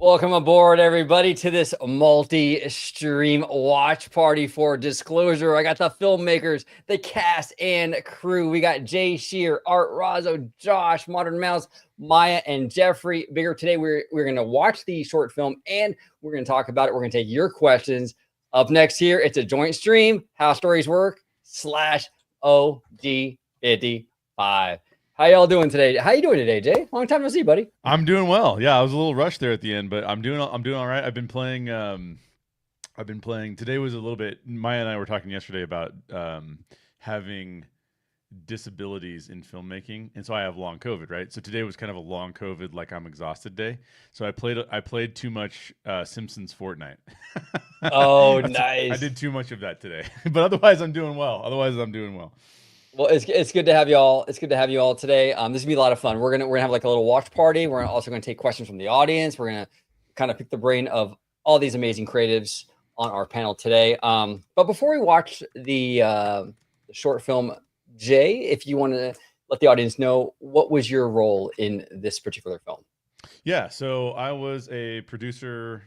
Welcome aboard, everybody, to this multi-stream watch party for Disclosure. I got the filmmakers, the cast, and crew. We got Jay Shear, Art Razzo, Josh, Modern Mouse, Maya, and Jeffrey Bigger. Today, we're going to watch the short film, and we're going to talk about it. We're going to take your questions. Up next here, it's a joint stream, How Stories Work /OG55. How y'all doing today? How you doing today, Jay? Long time no see, buddy. I'm doing well. Yeah, I was a little rushed there at the end, but I'm doing all right. I've been playing. Today was a little bit. Maya and I were talking yesterday about having disabilities in filmmaking, and so I have long COVID, right? So today was kind of a long COVID, like I'm exhausted day. So I played too much Simpsons Fortnite. Oh, nice. I did too much of that today, but otherwise I'm doing well. Well, it's good to have you all. It's good to have you all today. This is gonna be a lot of fun. We're gonna have like a little watch party. We're also gonna take questions from the audience. We're gonna kind of pick the brain of all these amazing creatives on our panel today. But before we watch the short film, Jay, if you want to let the audience know, what was your role in this particular film? Yeah, so I was a producer,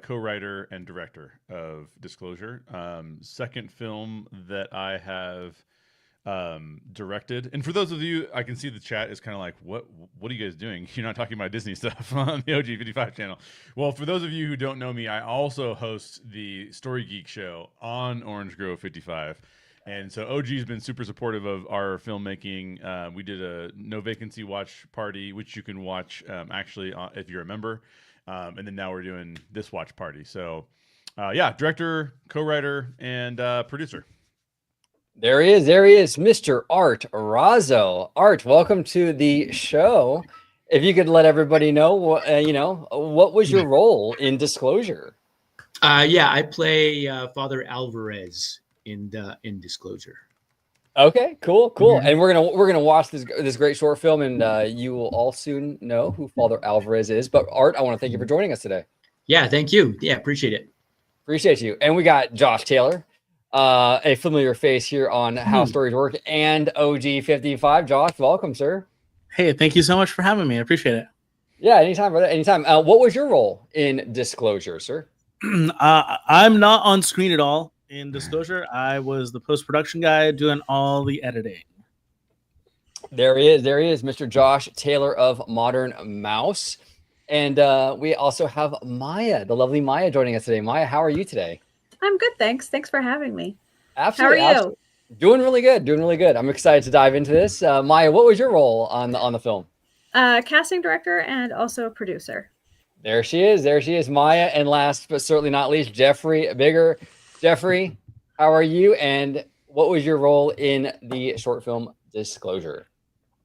co-writer, and director of Disclosure. Second film that I have directed. And for those of you, I can see the chat is kind of like, what are you guys doing? You're not talking about Disney stuff on the OG55 channel. Well, for those of you who don't know me, I also host the Story Geek show on Orange Grove 55. And so OG's been super supportive of our filmmaking. We did a no vacancy watch party, which you can watch actually if you're a member. And then now we're doing this watch party. So yeah, director, co-writer, and producer. There he is, Mr. Art Razzo. Art, welcome to the show. If you could let everybody know, what was your role in Disclosure? Yeah, I play Father Alvarez in Disclosure. Okay, cool. And we're gonna watch this great short film, and you will all soon know who Father Alvarez is. But Art, I want to thank you for joining us today. Yeah, thank you. Yeah, appreciate it. Appreciate you. And we got Josh Taylor, a familiar face here on How Stories Work and OG55. Josh, welcome, sir. Hey, thank you so much for having me. I appreciate it. Yeah, anytime, brother. Anytime. What was your role in Disclosure, sir? I'm not on screen at all in Disclosure. I was the post-production guy doing all the editing. There he is, Mr. Josh Taylor of Modern Mouse. And we also have Maya, the lovely Maya, joining us today. Maya, how are you today? I'm good, thanks. Thanks for having me. Absolutely. How are you? Doing really good. I'm excited to dive into this. Maya, what was your role on the film? Casting director and also a producer. There she is, Maya. And last but certainly not least, Jeffrey Bigger. Jeffrey, how are you? And what was your role in the short film Disclosure?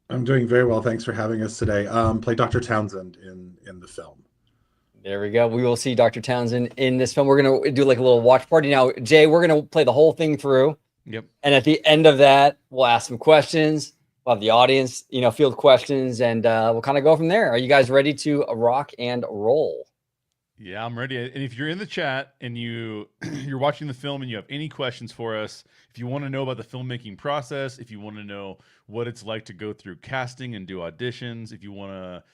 I'm doing very well. Thanks for having us today. Play Dr. Townsend in the film. There we go. We will see Dr. Townsend in this film. We're going to do like a little watch party. Now, Jay, we're going to play the whole thing through. Yep. And at the end of that, we'll ask some questions. We'll have the audience, field questions, and we'll kind of go from there. Are you guys ready to rock and roll? Yeah, I'm ready. And if you're in the chat and you're watching the film and you have any questions for us, if you want to know about the filmmaking process, if you want to know what it's like to go through casting and do auditions, if you want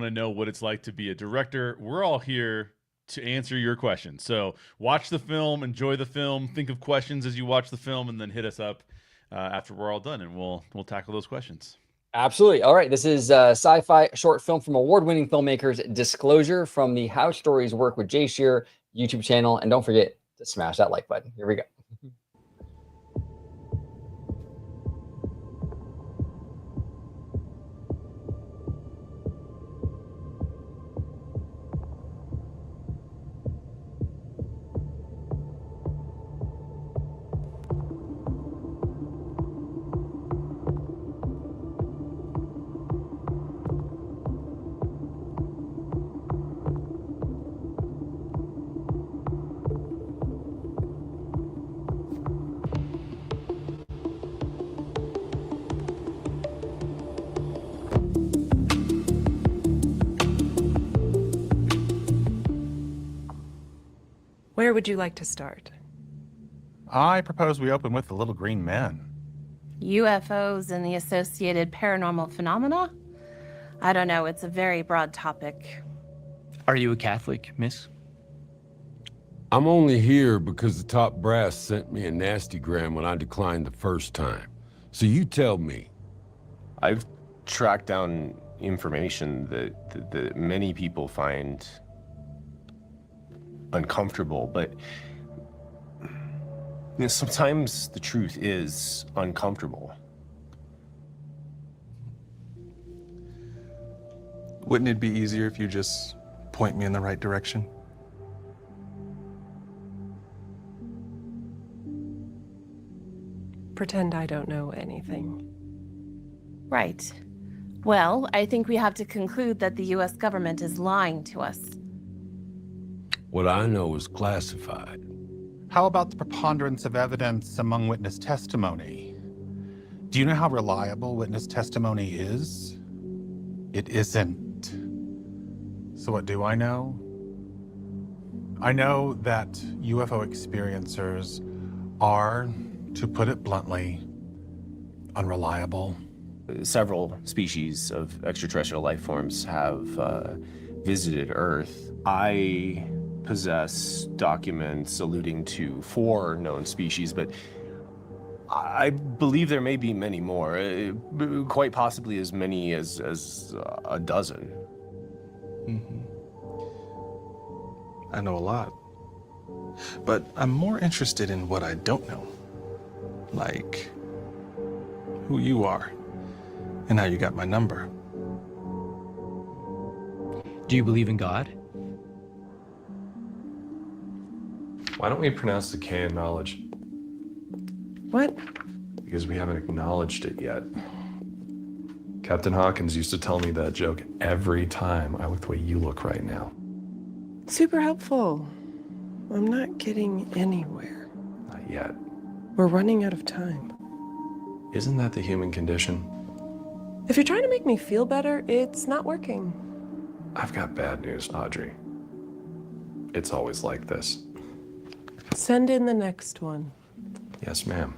to know what it's like to be a director, we're all here to answer your questions. So watch the film, enjoy the film, think of questions as you watch the film, and then hit us up after we're all done, and we'll tackle those questions. Absolutely. All right. This is a sci-fi short film from award-winning filmmakers Disclosure from the How Stories Work with Jay Shear YouTube channel. And don't forget to smash that like button. Here we go. Where would you like to start? I propose we open with the little green men. UFOs and the associated paranormal phenomena? I don't know, it's a very broad topic. Are you a Catholic, miss? I'm only here because the top brass sent me a nasty gram when I declined the first time. So you tell me. I've tracked down information that many people find uncomfortable, but sometimes the truth is uncomfortable. Wouldn't it be easier if you just point me in the right direction? Pretend I don't know anything. Right. Well, I think we have to conclude that the US government is lying to us. What I know is classified. How about the preponderance of evidence among witness testimony? Do you know how reliable witness testimony is? It isn't. So what do I know? I know that UFO experiencers are, to put it bluntly, unreliable. Several species of extraterrestrial life forms have visited Earth. I possess documents alluding to 4 known species, but I believe there may be many more, quite possibly as many as a dozen. Mm-hmm. I know a lot, but I'm more interested in what I don't know. Like who you are and how you got my number. Do you believe in God? Why don't we pronounce the K in knowledge? What? Because we haven't acknowledged it yet. Captain Hawkins used to tell me that joke every time I look the way you look right now. Super helpful. I'm not getting anywhere. Not yet. We're running out of time. Isn't that the human condition? If you're trying to make me feel better, it's not working. I've got bad news, Audrey. It's always like this. Send in the next one. Yes, ma'am.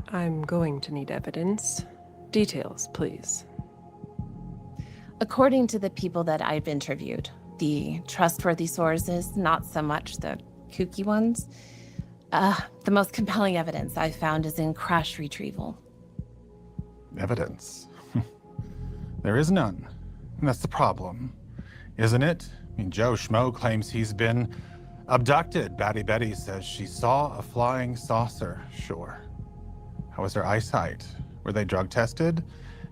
I'm going to need evidence. Details, please. According to the people that I've interviewed, the trustworthy sources, not so much the kooky ones, the most compelling evidence I've found is in crash retrieval. Evidence? There is none. And that's the problem, isn't it? I mean, Joe Schmo claims he's been abducted. Batty Betty says she saw a flying saucer. Sure. How was their eyesight? Were they drug tested?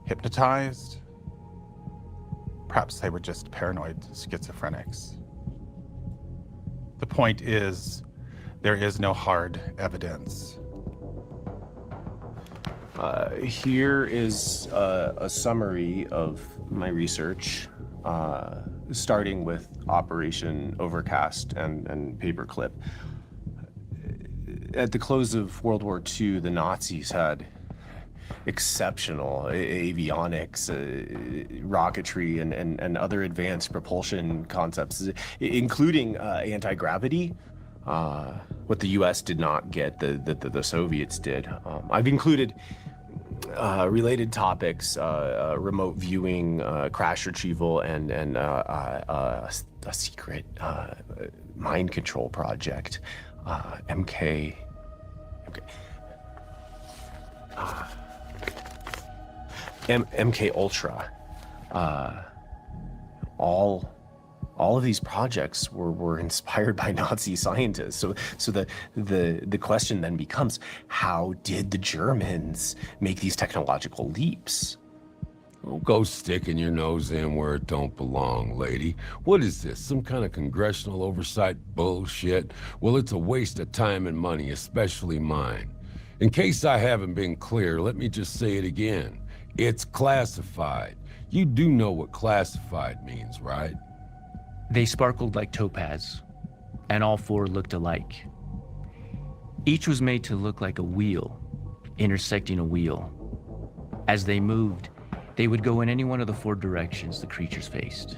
Hypnotized? Perhaps they were just paranoid schizophrenics. The point is, there is no hard evidence. Here is a summary of my research, starting with Operation Overcast and Paperclip. At the close of World War II, the Nazis had exceptional avionics, rocketry, and other advanced propulsion concepts, including anti-gravity. What the U.S. did not get, the Soviets did. I've included related topics, remote viewing, crash retrieval, and a secret mind control project, MK Ultra. All of these projects were inspired by Nazi scientists. So the question then becomes, how did the Germans make these technological leaps? Oh, go sticking your nose in where it don't belong, lady. What is this, some kind of congressional oversight bullshit? Well, it's a waste of time and money, especially mine. In case I haven't been clear, let me just say it again. It's classified. You do know what classified means, right? They sparkled like topaz, and all 4 looked alike. Each was made to look like a wheel, intersecting a wheel. As they moved, they would go in any one of the 4 directions the creatures faced.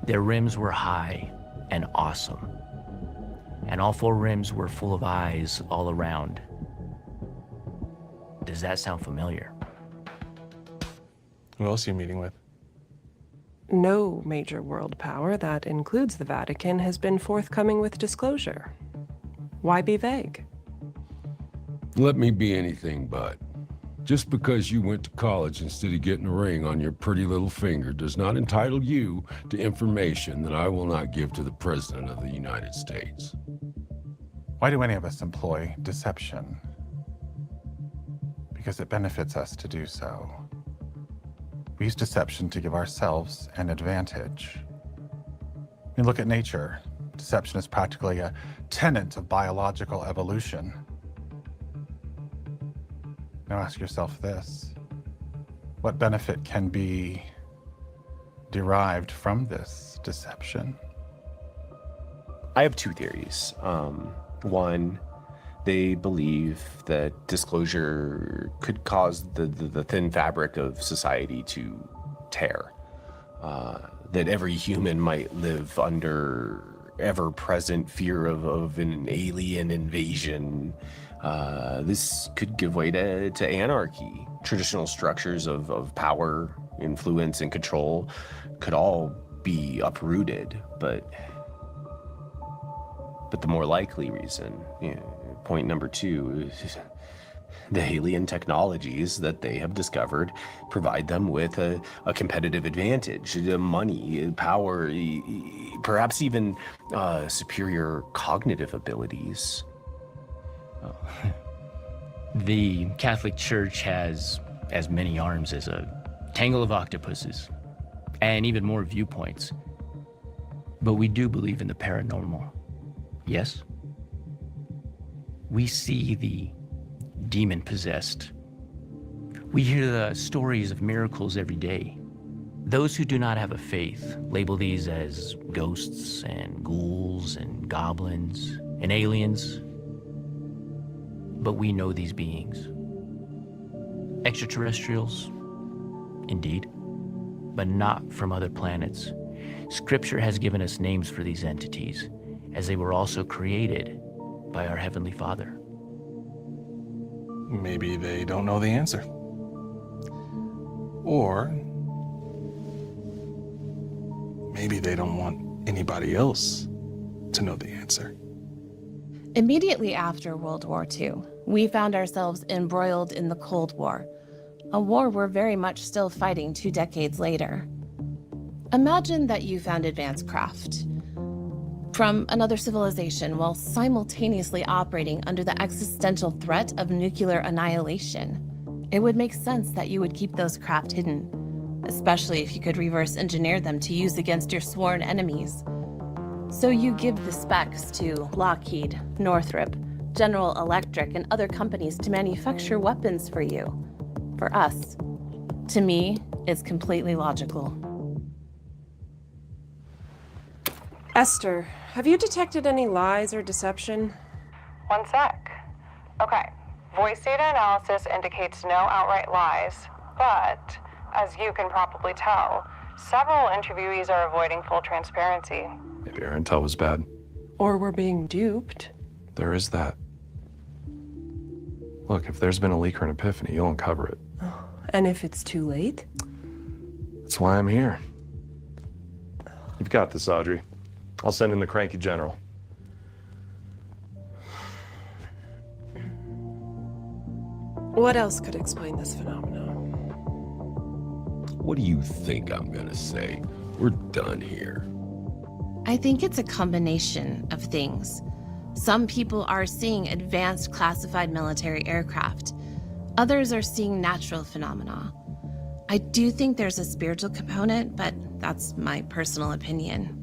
Their rims were high and awesome, and all 4 rims were full of eyes all around. Does that sound familiar? Who else are you meeting with? No major world power, that includes the Vatican, has been forthcoming with disclosure. Why be vague? Let me be anything but. Just because you went to college instead of getting a ring on your pretty little finger does not entitle you to information that I will not give to the President of the United States. Why do any of us employ deception? Because it benefits us to do so. We use deception to give ourselves an advantage. I mean, look at nature. Deception is practically a tenet of biological evolution. Now ask yourself this: what benefit can be derived from this deception? I have two theories. One, they believe that disclosure could cause the thin fabric of society to tear. That every human might live under ever-present fear of an alien invasion. This could give way to anarchy. Traditional structures of power, influence, and control could all be uprooted, but the more likely reason, point number two, is the alien technologies that they have discovered provide them with a competitive advantage, money, power, perhaps even superior cognitive abilities. The Catholic Church has as many arms as a tangle of octopuses, and even more viewpoints. But we do believe in the paranormal. Yes? We see the demon-possessed. We hear the stories of miracles every day. Those who do not have a faith label these as ghosts and ghouls and goblins and aliens. But we know these beings. Extraterrestrials, indeed, but not from other planets. Scripture has given us names for these entities, as they were also created by our Heavenly Father. Maybe they don't know the answer. Or maybe they don't want anybody else to know the answer. Immediately after World War II, we found ourselves embroiled in the Cold War, a war we're very much still fighting 2 decades later. Imagine that you found advanced craft from another civilization while simultaneously operating under the existential threat of nuclear annihilation. It would make sense that you would keep those craft hidden, especially if you could reverse engineer them to use against your sworn enemies. So you give the specs to Lockheed, Northrop, General Electric, and other companies to manufacture weapons for you. For us. To me, it's completely logical. Esther, have you detected any lies or deception? One sec. Okay, voice data analysis indicates no outright lies, but as you can probably tell, several interviewees are avoiding full transparency. Maybe our intel was bad. Or we're being duped? There is that. Look, if there's been a leak or an epiphany, you'll uncover it. And if it's too late? That's why I'm here. You've got this, Audrey. I'll send in the cranky general. What else could explain this phenomenon? What do you think I'm gonna say? We're done here. I think it's a combination of things. Some people are seeing advanced classified military aircraft. Others are seeing natural phenomena. I do think there's a spiritual component, but that's my personal opinion.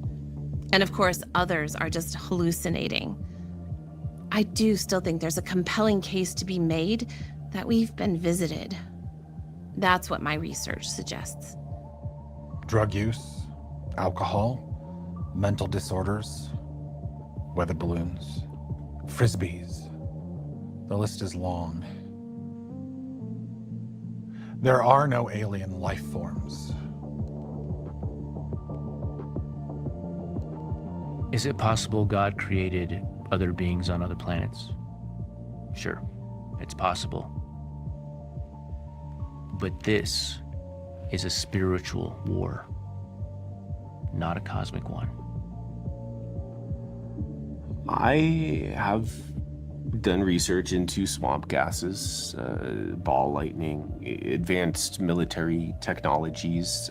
And of course, others are just hallucinating. I do still think there's a compelling case to be made that we've been visited. That's what my research suggests. Drug use, alcohol, mental disorders, weather balloons, frisbees. The list is long. There are no alien life forms. Is it possible God created other beings on other planets? Sure, it's possible. But this is a spiritual war, not a cosmic one. I have done research into swamp gases, ball lightning, advanced military technologies,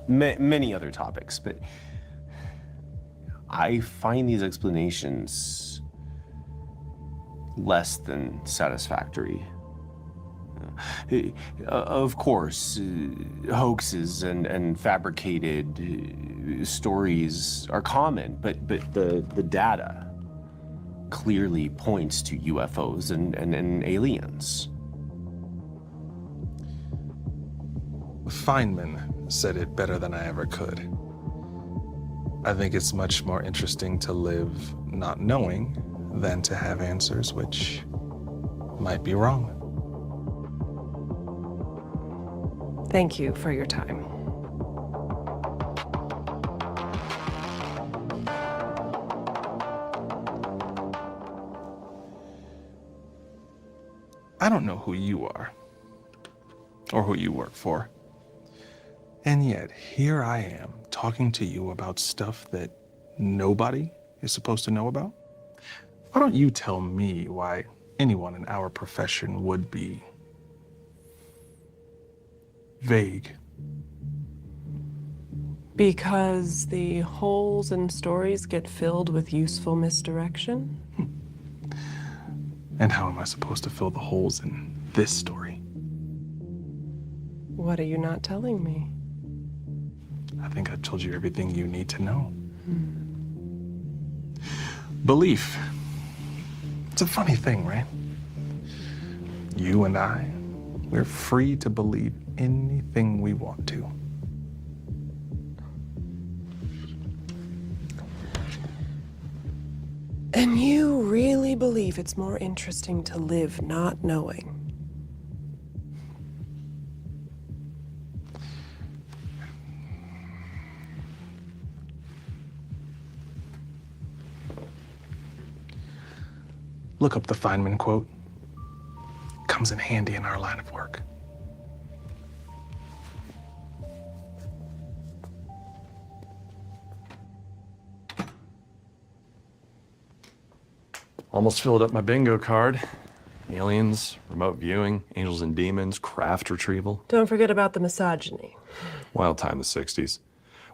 many other topics, but I find these explanations less than satisfactory. Of course, hoaxes and fabricated stories are common, but the data clearly points to UFOs and aliens. Feynman said it better than I ever could. I think it's much more interesting to live not knowing than to have answers which might be wrong. Thank you for your time. I don't know who you are or who you work for. And yet, here I am talking to you about stuff that nobody is supposed to know about. Why don't you tell me why anyone in our profession would be vague? Because the holes in stories get filled with useful misdirection? And how am I supposed to fill the holes in this story? What are you not telling me? I think I told you everything you need to know. Belief. It's a funny thing, right? You and I, we're free to believe anything we want to. And you really believe it's more interesting to live not knowing? Look up the Feynman quote. Comes in handy in our line of work. Almost filled up my bingo card. Aliens, remote viewing, angels and demons, craft retrieval. Don't forget about the misogyny. Wild time, the 60s.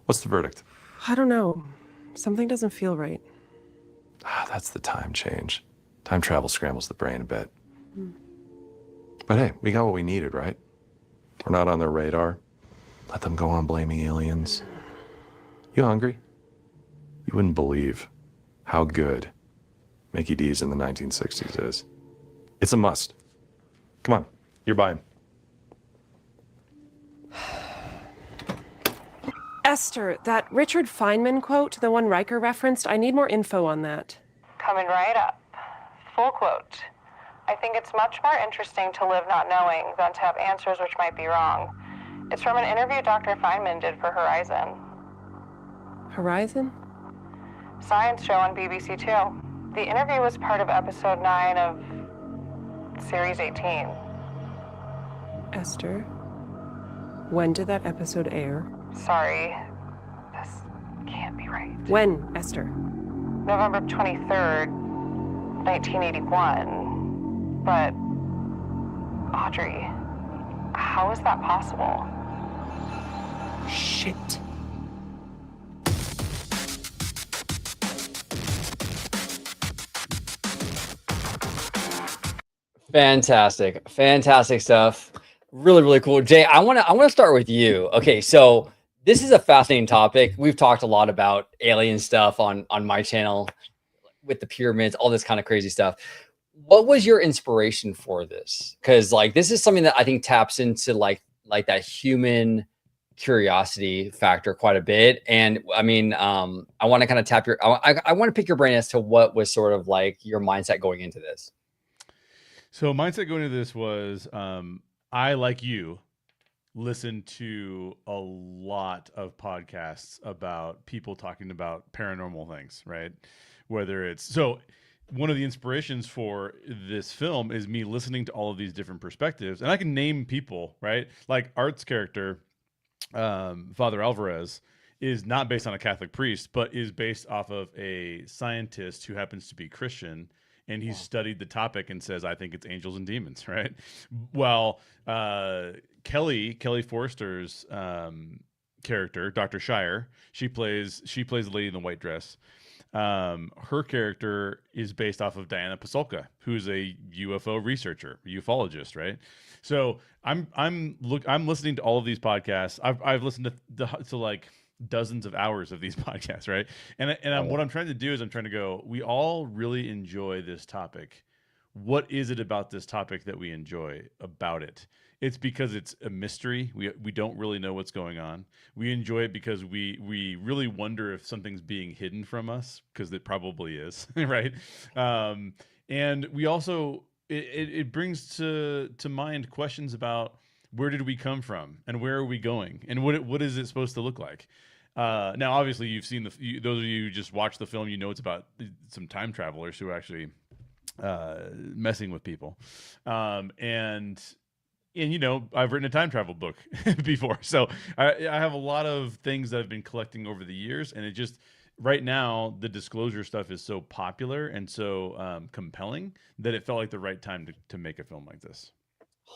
What's the verdict? I don't know. Something doesn't feel right. That's the time change. Time travel scrambles the brain a bit. But hey, we got what we needed, right? We're not on their radar. Let them go on blaming aliens. You hungry? You wouldn't believe how good Mickey D's in the 1960s is. It's a must. Come on, you're buying. Esther, that Richard Feynman quote, the one Riker referenced, I need more info on that. Coming right up. Full quote. I think it's much more interesting to live not knowing than to have answers which might be wrong. It's from an interview Dr. Feynman did for Horizon. Horizon? Science show on BBC Two. The interview was part of episode 9 of Series 18. Esther, when did that episode air? Sorry, this can't be right. When, Esther? November 23rd, 1981. But, Audrey, how is that possible? Shit. Fantastic stuff. Really cool. Jay, I want to start with you. Okay, so this is a fascinating topic. We've talked a lot about alien stuff on my channel with the pyramids, all this kind of crazy stuff. What was your inspiration for this? Because like this is something that I think taps into like that human curiosity factor quite a bit. And I mean, I want to kind of tap your, I want to pick your brain as to what was sort of like your mindset going into this. So mindset going into this was, I, like you, listened to a lot of podcasts about people talking about paranormal things, right? Whether it's, so one of the inspirations for this film is me listening to all of these different perspectives, and I can name people, right? Like Art's character, Father Alvarez, is not based on a Catholic priest, but is based off of a scientist who happens to be Christian, and he's studied the topic and says, I think it's angels and demons, right? Well, Kelly Forster's character, Dr. Shire, she plays the lady in the white dress. Her character is based off of Diana Pasulka, who's a UFO researcher, ufologist, right? So I'm listening to all of these podcasts. I've listened to like dozens of hours of these podcasts, right? And what I'm trying to do is I'm trying to go, we all really enjoy this topic. What is it about this topic that we enjoy about it? It's because it's a mystery. We don't really know what's going on. We enjoy it because we really wonder if something's being hidden from us, because it probably is, right? And we also it brings to mind questions about where did we come from and where are we going and what is it supposed to look like. Now, obviously, you've seen those of you who just watched the film, you know it's about some time travelers who are actually messing with people, and you know, I've written a time travel book before, so I have a lot of things that I've been collecting over the years, and it just right now the disclosure stuff is so popular and so compelling that it felt like the right time to make a film like this.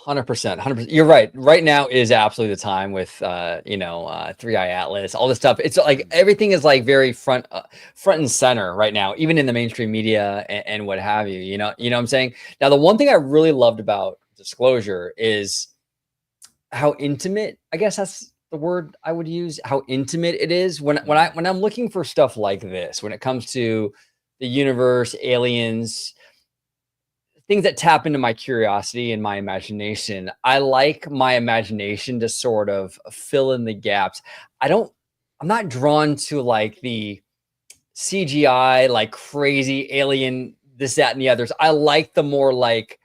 100%. You're right. Right now is absolutely the time with, Three Eye Atlas, all this stuff. It's like everything is like very front and center right now, even in the mainstream media and what have you. You know what I'm saying? Now, the one thing I really loved about Disclosure is how intimate. I guess that's the word I would use. How intimate it is when I'm looking for stuff like this. When it comes to the universe, aliens, things that tap into my curiosity and my imagination. I like my imagination to sort of fill in the gaps. I'm not drawn to like the CGI, like crazy alien, this, that, and the others. I like the more like,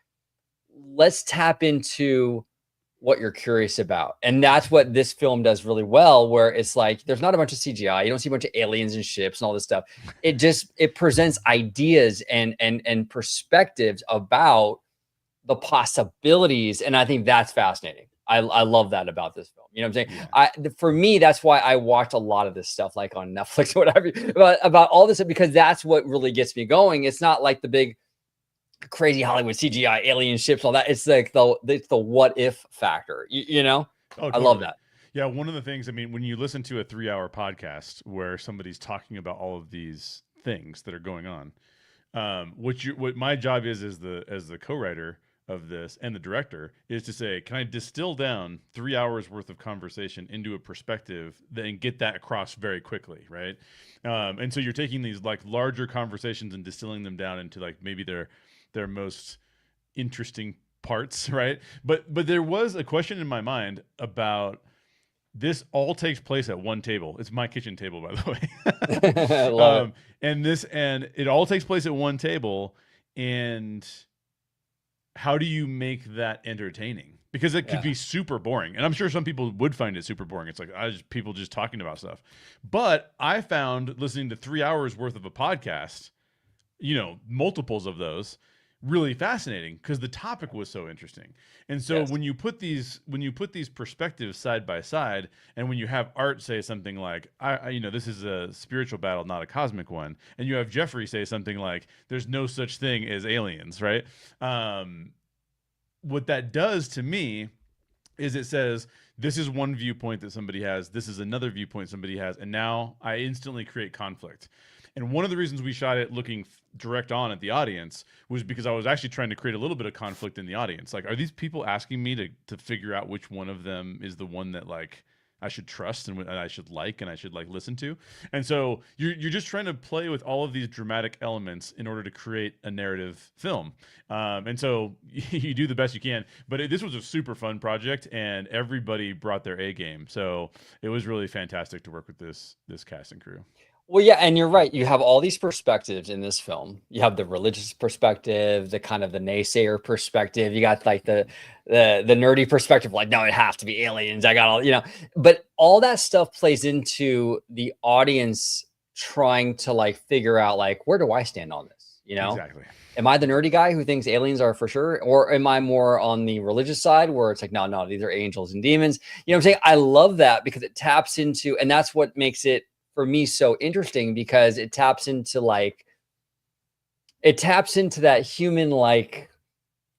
let's tap into what you're curious about. And that's what this film does really well, where it's like, there's not a bunch of CGI. You don't see a bunch of aliens and ships and all this stuff. It presents ideas and perspectives about the possibilities. And I think that's fascinating. I love that about this film. You know what I'm saying? Yeah. For me, that's why I watch a lot of this stuff, like on Netflix or whatever, about all this, because that's what really gets me going. It's not like the big crazy Hollywood CGI alien ships, all that. It's like the what if factor, you know? Oh, totally. I love that. Yeah. One of the things, I mean, when you listen to a 3-hour podcast where somebody's talking about all of these things that are going on, what my job is as the co-writer of this and the director is to say, can I distill down 3 hours worth of conversation into a perspective and get that across very quickly, right? And so you're taking these like larger conversations and distilling them down into like maybe their most interesting parts, right? But there was a question in my mind about this all takes place at one table. It's my kitchen table, by the way. I love it. And it all takes place at one table. And how do you make that entertaining? Because it could be super boring. And I'm sure some people would find it super boring. It's like people just talking about stuff. But I found listening to 3 hours worth of a podcast, multiples of those, really fascinating because the topic was so interesting. And so when you put these perspectives side by side, and when you have Art say something like, this is a spiritual battle, not a cosmic one, and you have Jeffrey say something like, there's no such thing as aliens, right? What that does to me is it says, this is one viewpoint that somebody has, this is another viewpoint somebody has, and now I instantly create conflict. And one of the reasons we shot it looking direct on at the audience was because I was actually trying to create a little bit of conflict in the audience. Like, are these people asking me to figure out which one of them is the one that like I should trust and I should like and I should like listen to? And so you're just trying to play with all of these dramatic elements in order to create a narrative film. And so you do the best you can. But this was a super fun project, and everybody brought their A game. So it was really fantastic to work with this cast and crew. Well, yeah, and you're right. You have all these perspectives in this film. You have the religious perspective, the kind of the naysayer perspective. You got like the nerdy perspective, like, no, it has to be aliens. I got all, but all that stuff plays into the audience trying to like figure out like, where do I stand on this? You know, Exactly. am I the nerdy guy who thinks aliens are for sure? Or am I more on the religious side where it's like, no, these are angels and demons? You know what I'm saying? I love that because it taps into, and that's what makes it for me so interesting, because it taps into that human like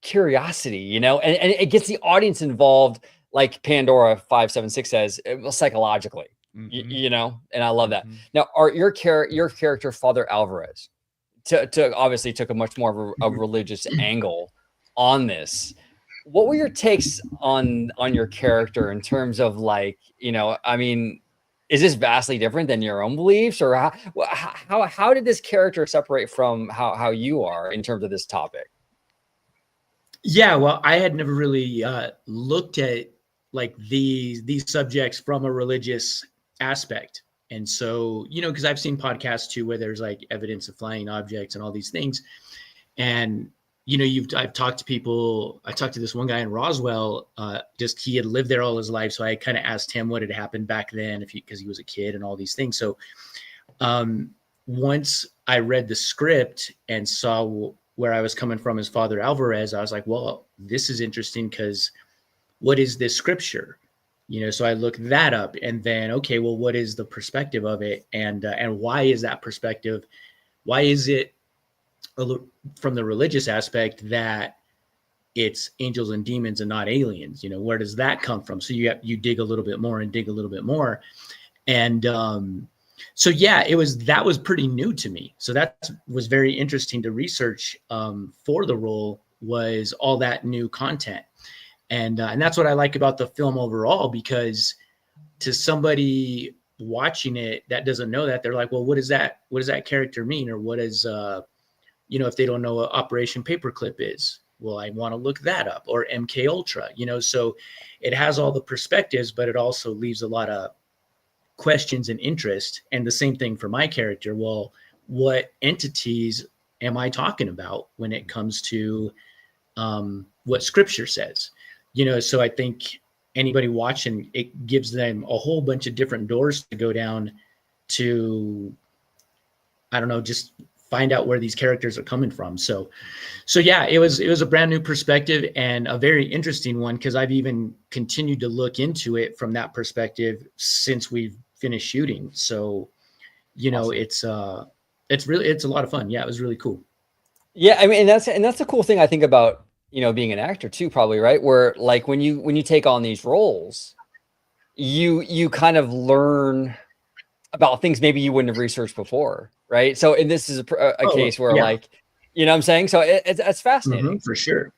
curiosity, you know, and it gets the audience involved, like Pandora 576 says, psychologically, you know, and I love that. Now, your character, Father Alvarez, to obviously took a much more of a religious angle on this. What were your takes on your character in terms of like, you know, I mean, is this vastly different than your own beliefs, or how did this character separate from how you are in terms of this topic? Yeah, well, I had never really looked at like these subjects from a religious aspect. And so, you know, because I've seen podcasts too where there's like evidence of flying objects and all these things. And, you know, I've talked to people. I talked to this one guy in Roswell, just he had lived there all his life. So I kind of asked him what had happened back then, because he was a kid and all these things. So once I read the script and saw where I was coming from as Father Alvarez, I was like, well, this is interesting because what is this scripture? You know, so I looked that up, and then, okay, well, what is the perspective of it? And why is that perspective? Why is it from the religious aspect that it's angels and demons and not aliens? You know, where does that come from? So you dig a little bit more and dig a little bit more. And so, yeah, that was pretty new to me. So that was very interesting to research for the role, was all that new content. And that's what I like about the film overall, because to somebody watching it that doesn't know that, they're like, well, what does that character mean? Or what is, you know, if they don't know what Operation Paperclip is, well, I want to look that up, or MK Ultra, you know, so it has all the perspectives, but it also leaves a lot of questions and interest. And the same thing for my character. Well, what entities am I talking about when it comes to what scripture says? You know, so I think anybody watching, it gives them a whole bunch of different doors to go down to, I don't know, just find out where these characters are coming from. So yeah, it was a brand new perspective and a very interesting one, because I've even continued to look into it from that perspective since we've finished shooting. So, you know, it's a lot of fun. Yeah, it was really cool. Yeah, I mean, and that's the cool thing I think about, you know, being an actor too, probably, right? Where like when you take on these roles, you kind of learn about things maybe you wouldn't have researched before, right? So, and this is a case where, like, you know what I'm saying? So it's fascinating. For sure.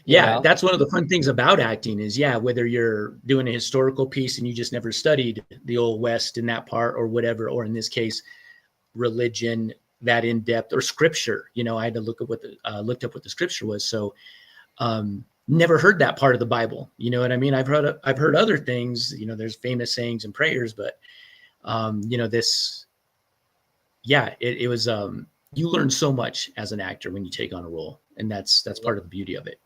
Yeah, You know? that's one of the fun things about acting is, yeah, whether you're doing a historical piece and you just never studied the Old West in that part or whatever, or in this case, religion that in depth, or scripture. You know, I had to look up looked up what the scripture was. So never heard that part of the Bible. You know what I mean? I've heard other things, you know, there's famous sayings and prayers, but you know, this, yeah, it was, you learn so much as an actor when you take on a role, and that's part of the beauty of it.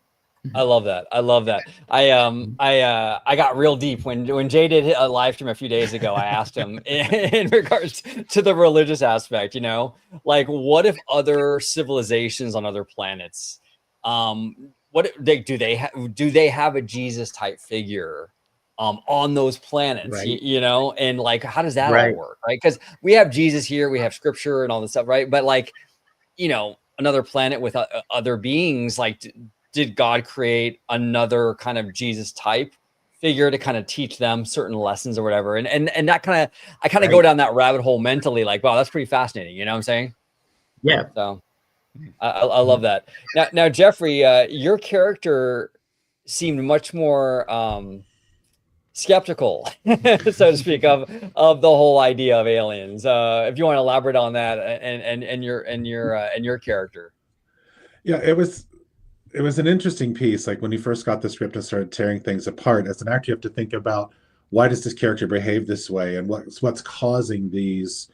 I love that. I love that. I got real deep when Jay did a live stream a few days ago. I asked him in regards to the religious aspect, you know, like what if other civilizations on other planets, do they have a Jesus type figure on those planets, Right. you know, and like, how does that Right. all work? Right. Because we have Jesus here, we have scripture and all this stuff. Right. But like, you know, another planet with other beings, like, did God create another kind of Jesus type figure to kind of teach them certain lessons or whatever? And that kind of, I kind of go down that rabbit hole mentally, like, wow, that's pretty fascinating. You know what I'm saying? Yeah. So I love that. Now, Jeffrey, your character seemed much more skeptical, so to speak, of the whole idea of aliens. If you want to elaborate on that and your character. Yeah, it was an interesting piece. Like when you first got the script and started tearing things apart, as an actor, you have to think about, why does this character behave this way, and what's causing these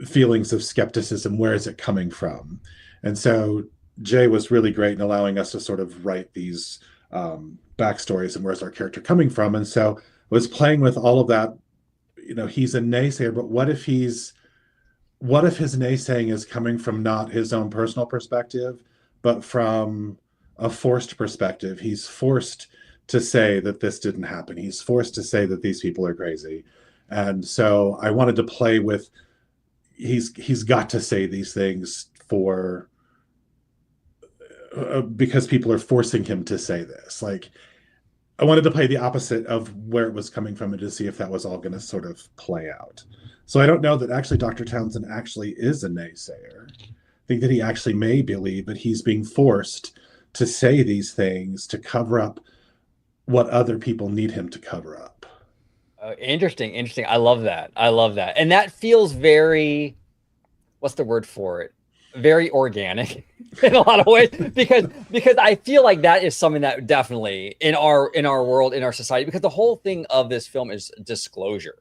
feelings of skepticism? Where is it coming from? And so Jay was really great in allowing us to sort of write these backstories and where's our character coming from. And so I was playing with all of that. You know, he's a naysayer, but what if what if his naysaying is coming from not his own personal perspective, but from a forced perspective? He's forced to say that this didn't happen. He's forced to say that these people are crazy. And so I wanted to play with, he's got to say these things for because people are forcing him to say this. Like, I wanted to play the opposite of where it was coming from and to see if that was all going to sort of play out. So I don't know that actually Dr. Townsend actually is a naysayer. I think that he actually may believe that he's being forced to say these things to cover up what other people need him to cover up. Interesting. I love that. And that feels very, what's the word for it? Very organic in a lot of ways, because I feel like that is something that definitely in our world, in our society, because the whole thing of this film is disclosure.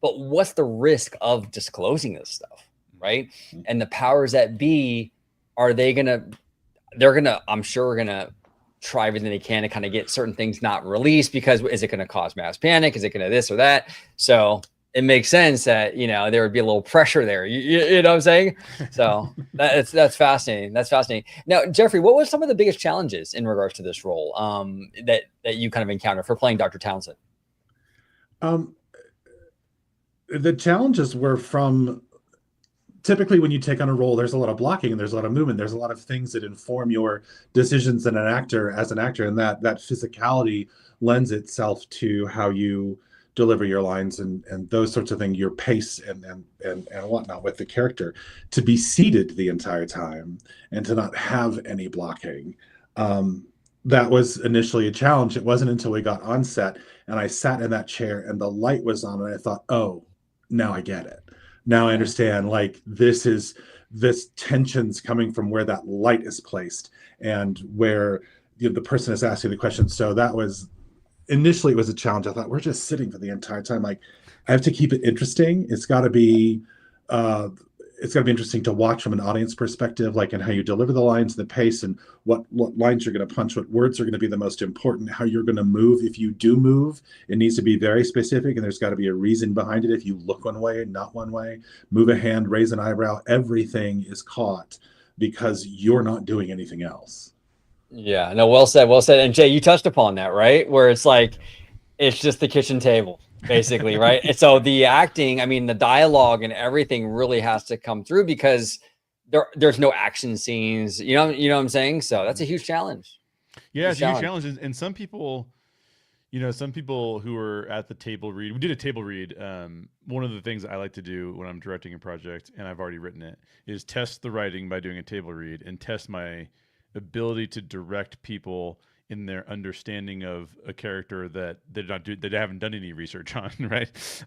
But what's the risk of disclosing this stuff, right? And the powers that be, I'm sure, gonna try everything they can to kind of get certain things not released, because is it going to cause mass panic? Is it going to this or that? So it makes sense that, there would be a little pressure there. You know what I'm saying? So that's fascinating. That's fascinating. Now, Jeffrey, what were some of the biggest challenges in regards to this role that you kind of encountered for playing Dr. Townsend? The challenges were from, typically when you take on a role, there's a lot of blocking and there's a lot of movement. There's a lot of things that inform your decisions as an actor, and that physicality lends itself to how you deliver your lines and those sorts of things, your pace and whatnot with the character, to be seated the entire time and to not have any blocking. That was initially a challenge. It wasn't until we got on set and I sat in that chair and the light was on and I thought, oh, now I get it. Now I understand, like, this tension's coming from where that light is placed and where the person is asking the question. So that was, initially it was a challenge. I thought, we're just sitting for the entire time. Like, I have to keep it interesting. It's got to be interesting to watch from an audience perspective, like in how you deliver the lines, the pace, and what lines you're going to punch, what words are going to be the most important, how you're going to move. If you do move, it needs to be very specific, and there's got to be a reason behind it. If you look one way, not one way, move a hand, raise an eyebrow, everything is caught because you're not doing anything else. Yeah, no, well said. And Jay, you touched upon that, right? Where it's like, it's just the kitchen table, basically, right? And so the acting, the dialogue and everything really has to come through, because there's no action scenes. You know what I'm saying? So that's a huge challenge. Yeah, it's a huge challenge. And some people, some people who are at the table read, we did a table read. One of the things I like to do when I'm directing a project, and I've already written it, is test the writing by doing a table read and test my ability to direct people in their understanding of a character that they haven't done any research on, right?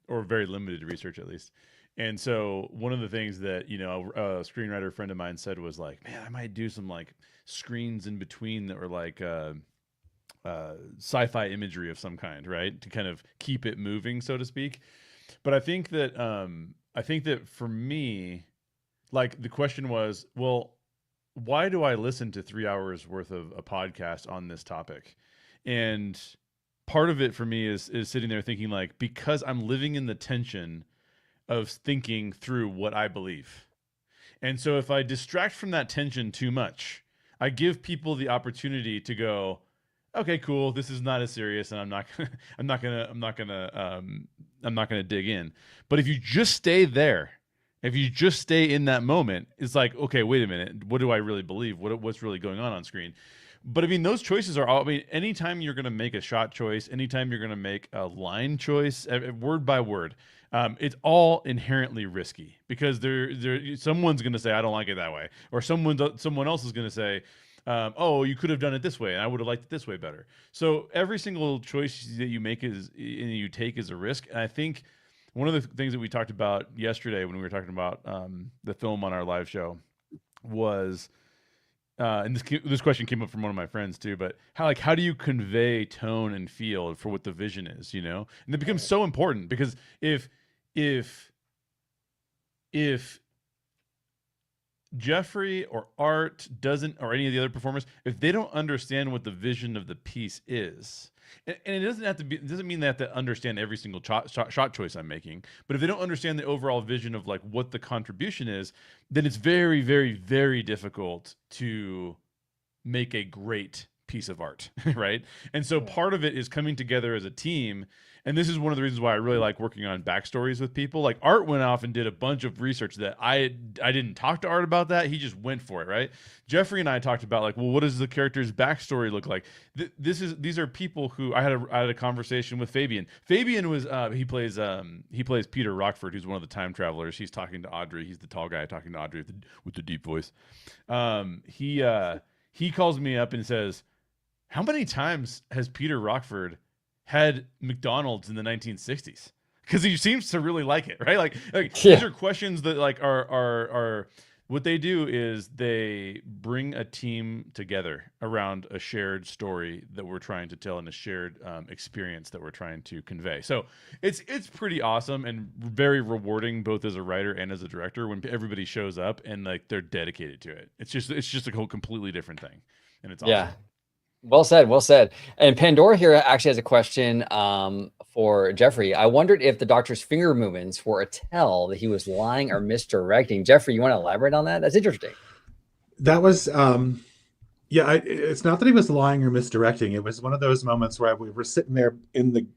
Or very limited research, at least. And so one of the things that, a screenwriter friend of mine said was like, man, I might do some like screens in between that were like sci-fi imagery of some kind, right? To kind of keep it moving, so to speak. But I think that for me, like, the question was, well, why do I listen to 3 hours worth of a podcast on this topic? And part of it for me is sitting there thinking, like, because I'm living in the tension of thinking through what I believe. And so if I distract from that tension too much, I give people the opportunity to go, okay, cool, this is not as serious, and I'm not gonna dig in. But if you just stay there, if you just stay in that moment, it's like, okay, wait a minute, what do I really believe? What's really going on screen? But those choices are all, anytime you're going to make a shot choice, anytime you're going to make a line choice, word by word, it's all inherently risky, because someone's going to say, I don't like it that way. Or someone else is going to say, oh, you could have done it this way, and I would have liked it this way better. So every single choice that you make you take is a risk. And I think one of the things that we talked about yesterday when we were talking about the film on our live show was, and this question came up from one of my friends too, but how do you convey tone and feel for what the vision is, And it becomes so important, because if Jeffrey or Art doesn't, or any of the other performers, if they don't understand what the vision of the piece is, and it doesn't have to be, it doesn't mean they have to understand every single shot choice I'm making, but if they don't understand the overall vision of like what the contribution is, then it's very, very, very difficult to make a great piece of art, right? And so part of it is coming together as a team. And this is one of the reasons why I really like working on backstories with people. Like Art went off and did a bunch of research that I didn't talk to Art about that. He just went for it, right? Jeffrey and I talked about like, well, what does the character's backstory look like? These are people who I had a conversation with Fabian. Fabian was he plays Peter Rockford, who's one of the time travelers. He's talking to Audrey. He's the tall guy talking to Audrey with the deep voice. He calls me up and says, "How many times has Peter Rockford had McDonald's in the 1960s?" Because he seems to really like it, right? Like these are questions that like are what they do is they bring a team together around a shared story that we're trying to tell and a shared experience that we're trying to convey. So it's pretty awesome and very rewarding both as a writer and as a director when everybody shows up and like they're dedicated to it. It's just a whole completely different thing, and it's awesome. Yeah. Well said, well said. And Pandora here actually has a question for Jeffrey. I wondered if the doctor's finger movements were a tell that he was lying or misdirecting. Jeffrey, you want to elaborate on that? That's interesting. That was, it's not that he was lying or misdirecting. It was one of those moments where we were sitting there in the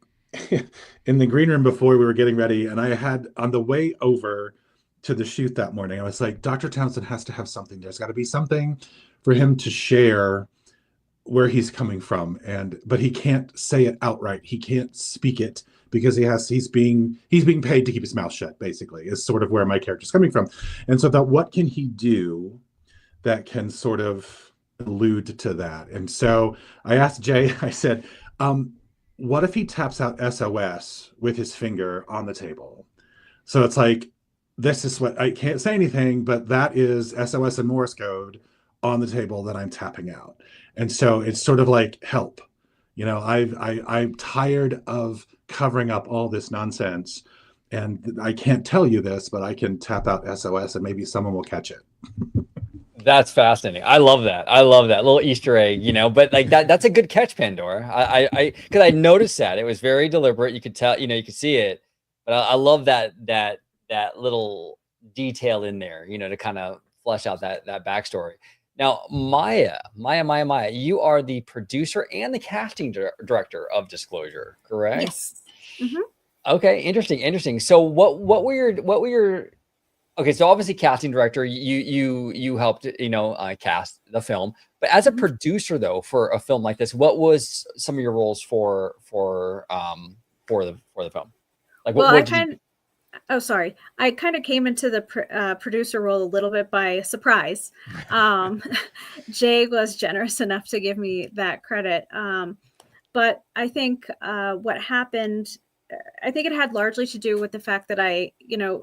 in the green room before we were getting ready, and I had on the way over to the shoot that morning, I was like, Dr. Townsend has to have something. There's got to be something for him to share where he's coming from, but he can't say it outright. He can't speak it because he's being paid to keep his mouth shut, basically, is sort of where my character's coming from. And so I thought, what can he do that can sort of allude to that? And so I asked Jay, I said, what if he taps out SOS with his finger on the table? So it's like, this is what I can't say anything, but that is SOS in Morse code on the table that I'm tapping out. And so it's sort of like, help, I'm tired of covering up all this nonsense, and I can't tell you this, but I can tap out SOS and maybe someone will catch it. That's fascinating. I love that. I love that little Easter egg, but like that's a good catch, Pandora. Because I noticed that it was very deliberate. You could tell, you could see it, but I love that little detail in there, to kind of flesh out that backstory. Now, Maya, you are the producer and the casting director of Disclosure, correct? Yes. Mm-hmm. Okay, interesting. So what were your okay, so obviously casting director, you helped, cast the film. But as a producer though, for a film like this, what was some of your roles for the film? Like I kind of came into the producer role a little bit by surprise. Jay was generous enough to give me that credit. But I think what happened, I think it had largely to do with the fact that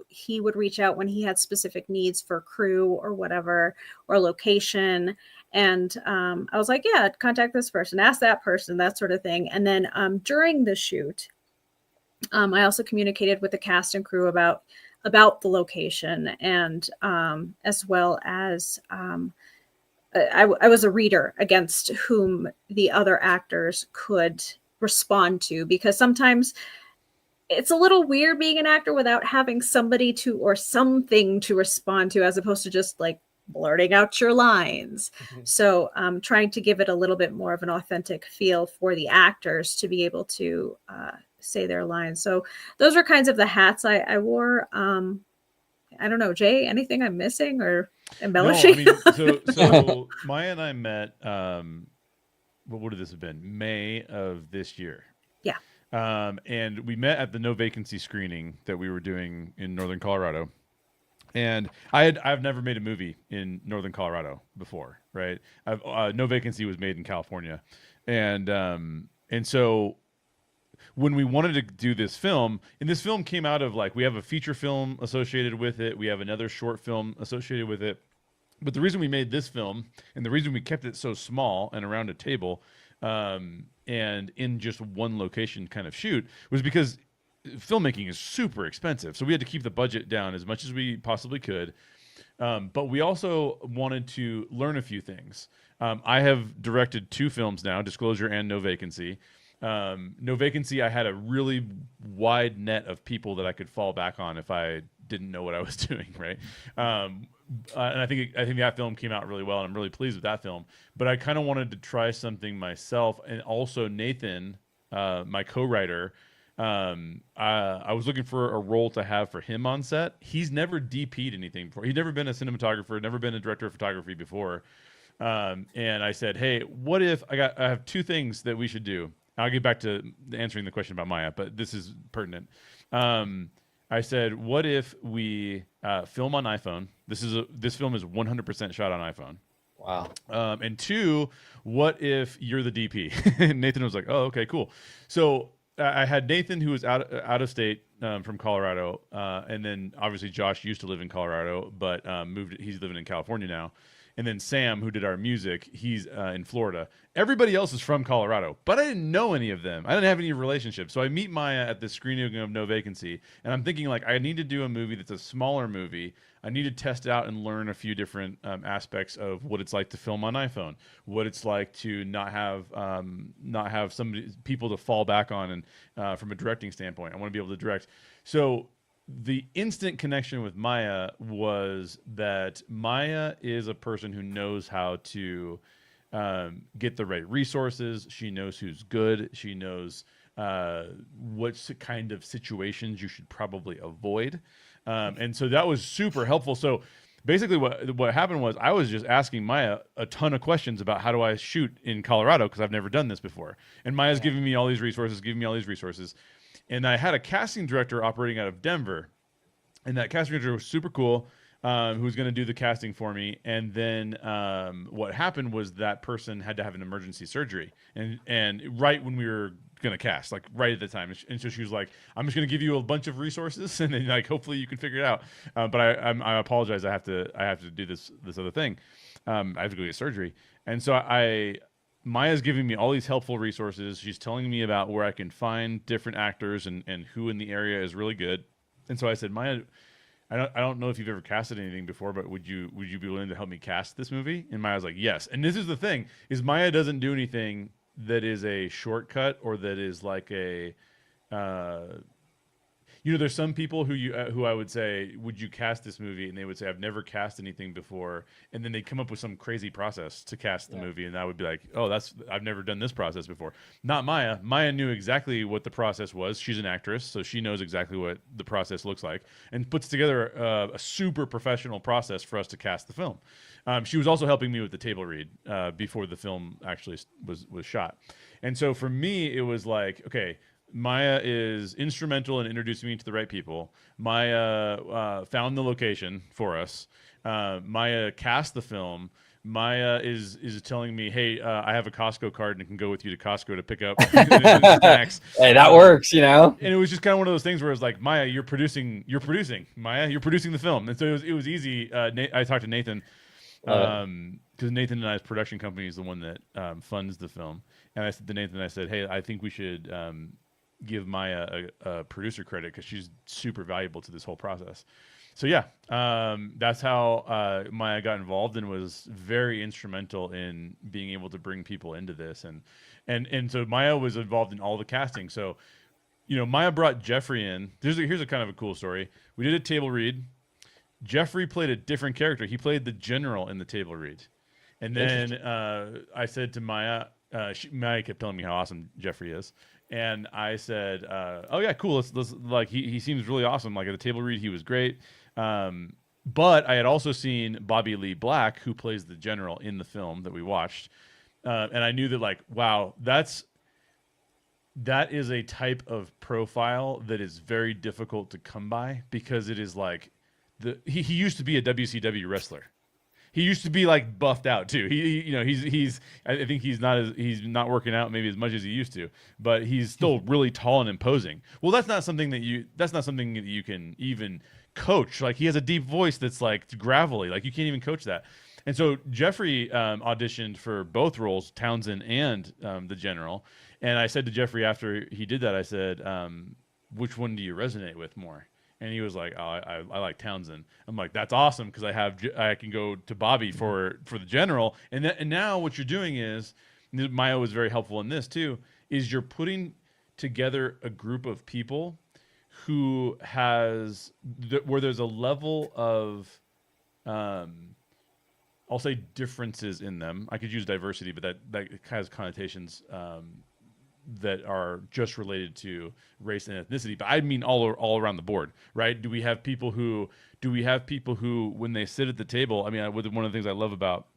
he would reach out when he had specific needs for crew or whatever, or location. And I was like, yeah, contact this person, ask that person, that sort of thing. And then during the shoot, I also communicated with the cast and crew about the location, and as well as I was a reader against whom the other actors could respond to, because sometimes it's a little weird being an actor without having somebody to or something to respond to, as opposed to just like blurting out your lines. Mm-hmm. So trying to give it a little bit more of an authentic feel for the actors to be able to say their lines. So those are kinds of the hats I wore. I don't know, Jay, anything I'm missing or embellishing? No, so Maya and I met, what would this have been? May of this year. Yeah. And we met at the No Vacancy screening that we were doing in Northern Colorado. And I've never made a movie in Northern Colorado before, right? No Vacancy was made in California. And so when we wanted to do this film, and this film came out of we have a feature film associated with it. We have another short film associated with it. But the reason we made this film, and the reason we kept it so small and around a table, and in just one location kind of shoot, was because filmmaking is super expensive. So we had to keep the budget down as much as we possibly could. But we also wanted to learn a few things. I have directed 2 films now, Disclosure and No Vacancy. No Vacancy, I had a really wide net of people that I could fall back on if I didn't know what I was doing, right? And I think that film came out really well, and I'm really pleased with that film. But I kind of wanted to try something myself, and also Nathan, my co-writer, I was looking for a role to have for him on set. He's never DP'd anything before. He's never been a cinematographer, never been a director of photography before. And I said, hey, what if I have 2 things that we should do. I'll get back to answering the question about Maya, but this is pertinent. I said, what if we film on iPhone? This film is 100% shot on iPhone. Wow. And 2, what if you're the DP? Nathan was like, oh, okay, cool. So I had Nathan, who was out of state from Colorado, and then obviously Josh used to live in Colorado, but he's living in California now. And then Sam, who did our music, he's in Florida. Everybody else is from Colorado, but I didn't know any of them. I didn't have any relationships. So I meet Maya at the screening of No Vacancy, and I'm thinking, like, I need to do a movie that's a smaller movie. I need to test out and learn a few different aspects of what it's like to film on iPhone, what it's like to not have people to fall back on, and from a directing standpoint, I want to be able to direct. So the instant connection with Maya was that Maya is a person who knows how to get the right resources. She knows who's good. She knows what kind of situations you should probably avoid. And so that was super helpful. So basically what happened was I was just asking Maya a ton of questions about how do I shoot in Colorado, because I've never done this before. And Maya's giving me all these resources, And I had a casting director operating out of Denver, and that casting director was super cool, who was going to do the casting for me. And then what happened was that person had to have an emergency surgery, and right when we were going to cast, like right at the time. And so she was like, I'm just going to give you a bunch of resources, and then like hopefully you can figure it out. But I apologize. I have to do this other thing. I have to go get surgery, and so Maya's giving me all these helpful resources. She's telling me about where I can find different actors and who in the area is really good. And so I said, Maya, I don't know if you've ever casted anything before, but would you be willing to help me cast this movie? And Maya's like, yes. And this is the thing, is Maya doesn't do anything that is a shortcut or that is like a there's some people who I would say, would you cast this movie? And they would say, I've never cast anything before. And then they'd come up with some crazy process to cast the movie. And I would be like, oh, I've never done this process before. Not Maya. Maya knew exactly what the process was. She's an actress, so she knows exactly what the process looks like and puts together a super professional process for us to cast the film. She was also helping me with the table read before the film actually was shot. And so for me, it was like, okay, Maya is instrumental in introducing me to the right people. Maya found the location for us. Maya cast the film. Maya is telling me, hey, I have a Costco card and can go with you to Costco to pick up snacks. Hey, that works, you know? And it was just kind of one of those things where it's like, Maya, you're producing. Maya, you're producing the film. And so it was easy. I talked to Nathan, because Nathan and I's production company is the one that funds the film. And I said to Nathan, hey, I think we should give Maya a producer credit because she's super valuable to this whole process. So yeah, that's how Maya got involved and was very instrumental in being able to bring people into this. And so Maya was involved in all the casting. So, Maya brought Jeffrey in. Here's a kind of a cool story. We did a table read. Jeffrey played a different character. He played the general in the table read. And then I said to Maya, Maya kept telling me how awesome Jeffrey is. And I said, oh yeah, cool. Let's like, he seems really awesome. Like at the table read, he was great. But I had also seen Bobby Lee Black, who plays the general in the film that we watched. And I knew that, like, wow, that is a type of profile that is very difficult to come by, because it is like he used to be a WCW wrestler. He used to be like buffed out too. I think he's not working out maybe as much as he used to, but he's still really tall and imposing. Well, that's not something that you can even coach. Like, he has a deep voice that's like gravelly. Like, you can't even coach that. And so Jeffrey auditioned for both roles, Townsend and the general. And I said to Jeffrey after he did that, I said, which one do you resonate with more? And he was like, "Oh, I like Townsend." I'm like, "That's awesome because I can go to Bobby for the general." And now what you're doing is, Maya was very helpful in this too, is you're putting together a group of people who where there's a level of, I'll say differences in them. I could use diversity, but that has connotations that are just related to race and ethnicity. But I mean all around the board, right? Do we have people who, when they sit at the table? I mean, one of the things I love about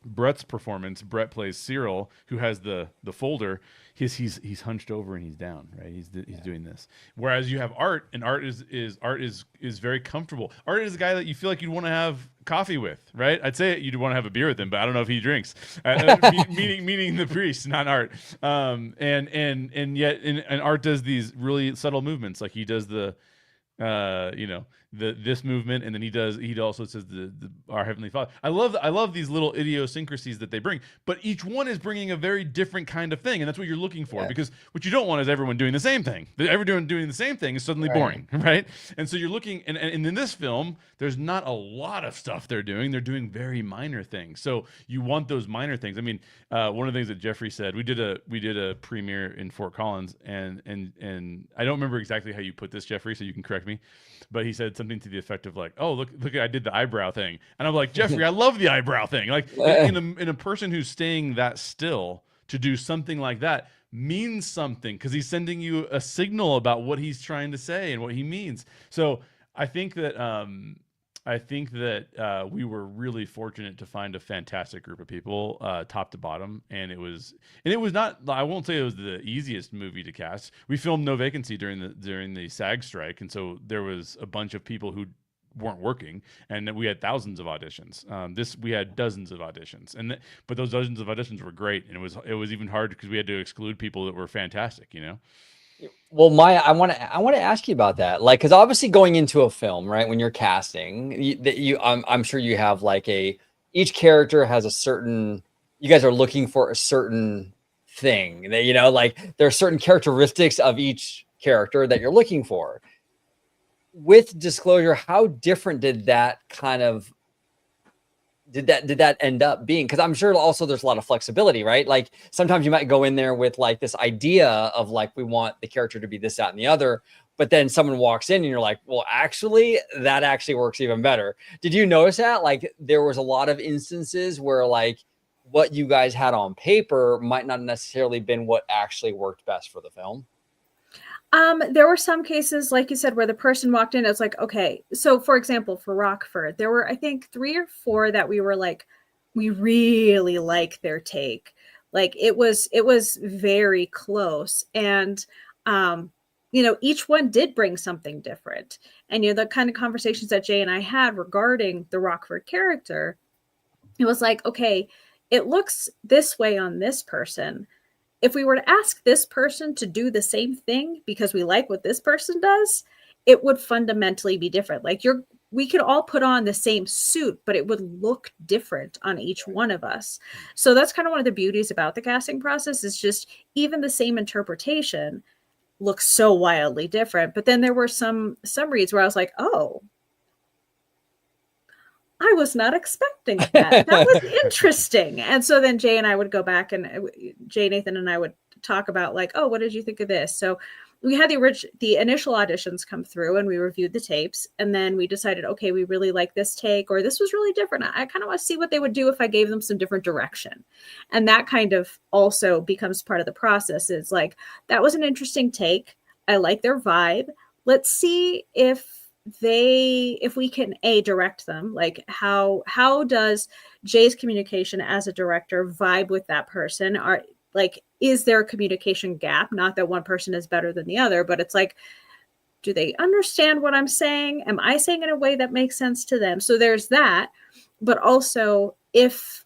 Brett's performance, Brett plays Cyril, who has the folder. He's hunched over and he's down, right? He's doing this. Whereas you have Art, and Art is very comfortable. Art is a guy that you feel like you'd want to have coffee with, right? I'd say you'd want to have a beer with him, but I don't know if he drinks. Meaning the priest, not Art. And yet Art does these really subtle movements, like he does this movement, and then he also says our Heavenly Father. I love these little idiosyncrasies that they bring, but each one is bringing a very different kind of thing, and that's what you're looking for. Because what you don't want is everyone doing the same thing. Everyone doing the same thing is suddenly boring, right? And so you're looking, and in this film, there's not a lot of stuff they're doing. They're doing very minor things. So you want those minor things. I mean, one of the things that Jeffrey said, we did a premiere in Fort Collins, and I don't remember exactly how you put this, Jeffrey, so you can correct me, but he said something to the effect of like, "Oh, look, I did the eyebrow thing," and I'm like, Jeffrey, I love the eyebrow thing. Like in a person who's staying that still to do something like that means something, because he's sending you a signal about what he's trying to say and what he means. So I think that we were really fortunate to find a fantastic group of people, top to bottom, and it was not, I won't say it was the easiest movie to cast. We filmed No Vacancy during the SAG strike, and so there was a bunch of people who weren't working, and we had thousands of auditions. We had dozens of auditions, but those dozens of auditions were great, and it was even hard because we had to exclude people that were fantastic, you know. Well, Maya, I want to ask you about that, like, because obviously going into a film, right, when you're casting, I'm sure you have like each character has a certain, you guys are looking for a certain thing that, like there are certain characteristics of each character that you're looking for. With Disclosure, how different did that end up being? Because I'm sure also there's a lot of flexibility, right? Like sometimes you might go in there with like this idea of like, we want the character to be this, that, and the other, but then someone walks in and you're like, well, actually, that actually works even better. Did you notice that? Like there was a lot of instances where like what you guys had on paper might not necessarily been what actually worked best for the film. There were some cases, like you said, where the person walked in, it's like, okay. So for example, for Rockford, there were, I think 3 or 4 that we were like, we really like their take. Like it was very close. And, each one did bring something different. And, the kind of conversations that Jay and I had regarding the Rockford character, it was like, okay, it looks this way on this person. If we were to ask this person to do the same thing because we like what this person does, it would fundamentally be different. Like we could all put on the same suit, but it would look different on each one of us. So that's kind of one of the beauties about the casting process, is just even the same interpretation looks so wildly different. But then there were some reads where I was like, oh, I was not expecting that. That was interesting. And so then Jay and I would go back, and Nathan and I would talk about like, oh, what did you think of this? So we had the initial auditions come through, and we reviewed the tapes, and then we decided, okay, we really like this take, or this was really different. I kind of want to see what they would do if I gave them some different direction. And that kind of also becomes part of the process. Is like, that was an interesting take. I like their vibe. Let's see if we can direct them. Like how does Jay's communication as a director vibe with that person? Is there a communication gap? Not that one person is better than the other, but it's like, do they understand what I'm saying? Am I saying in a way that makes sense to them? So there's that. But also, if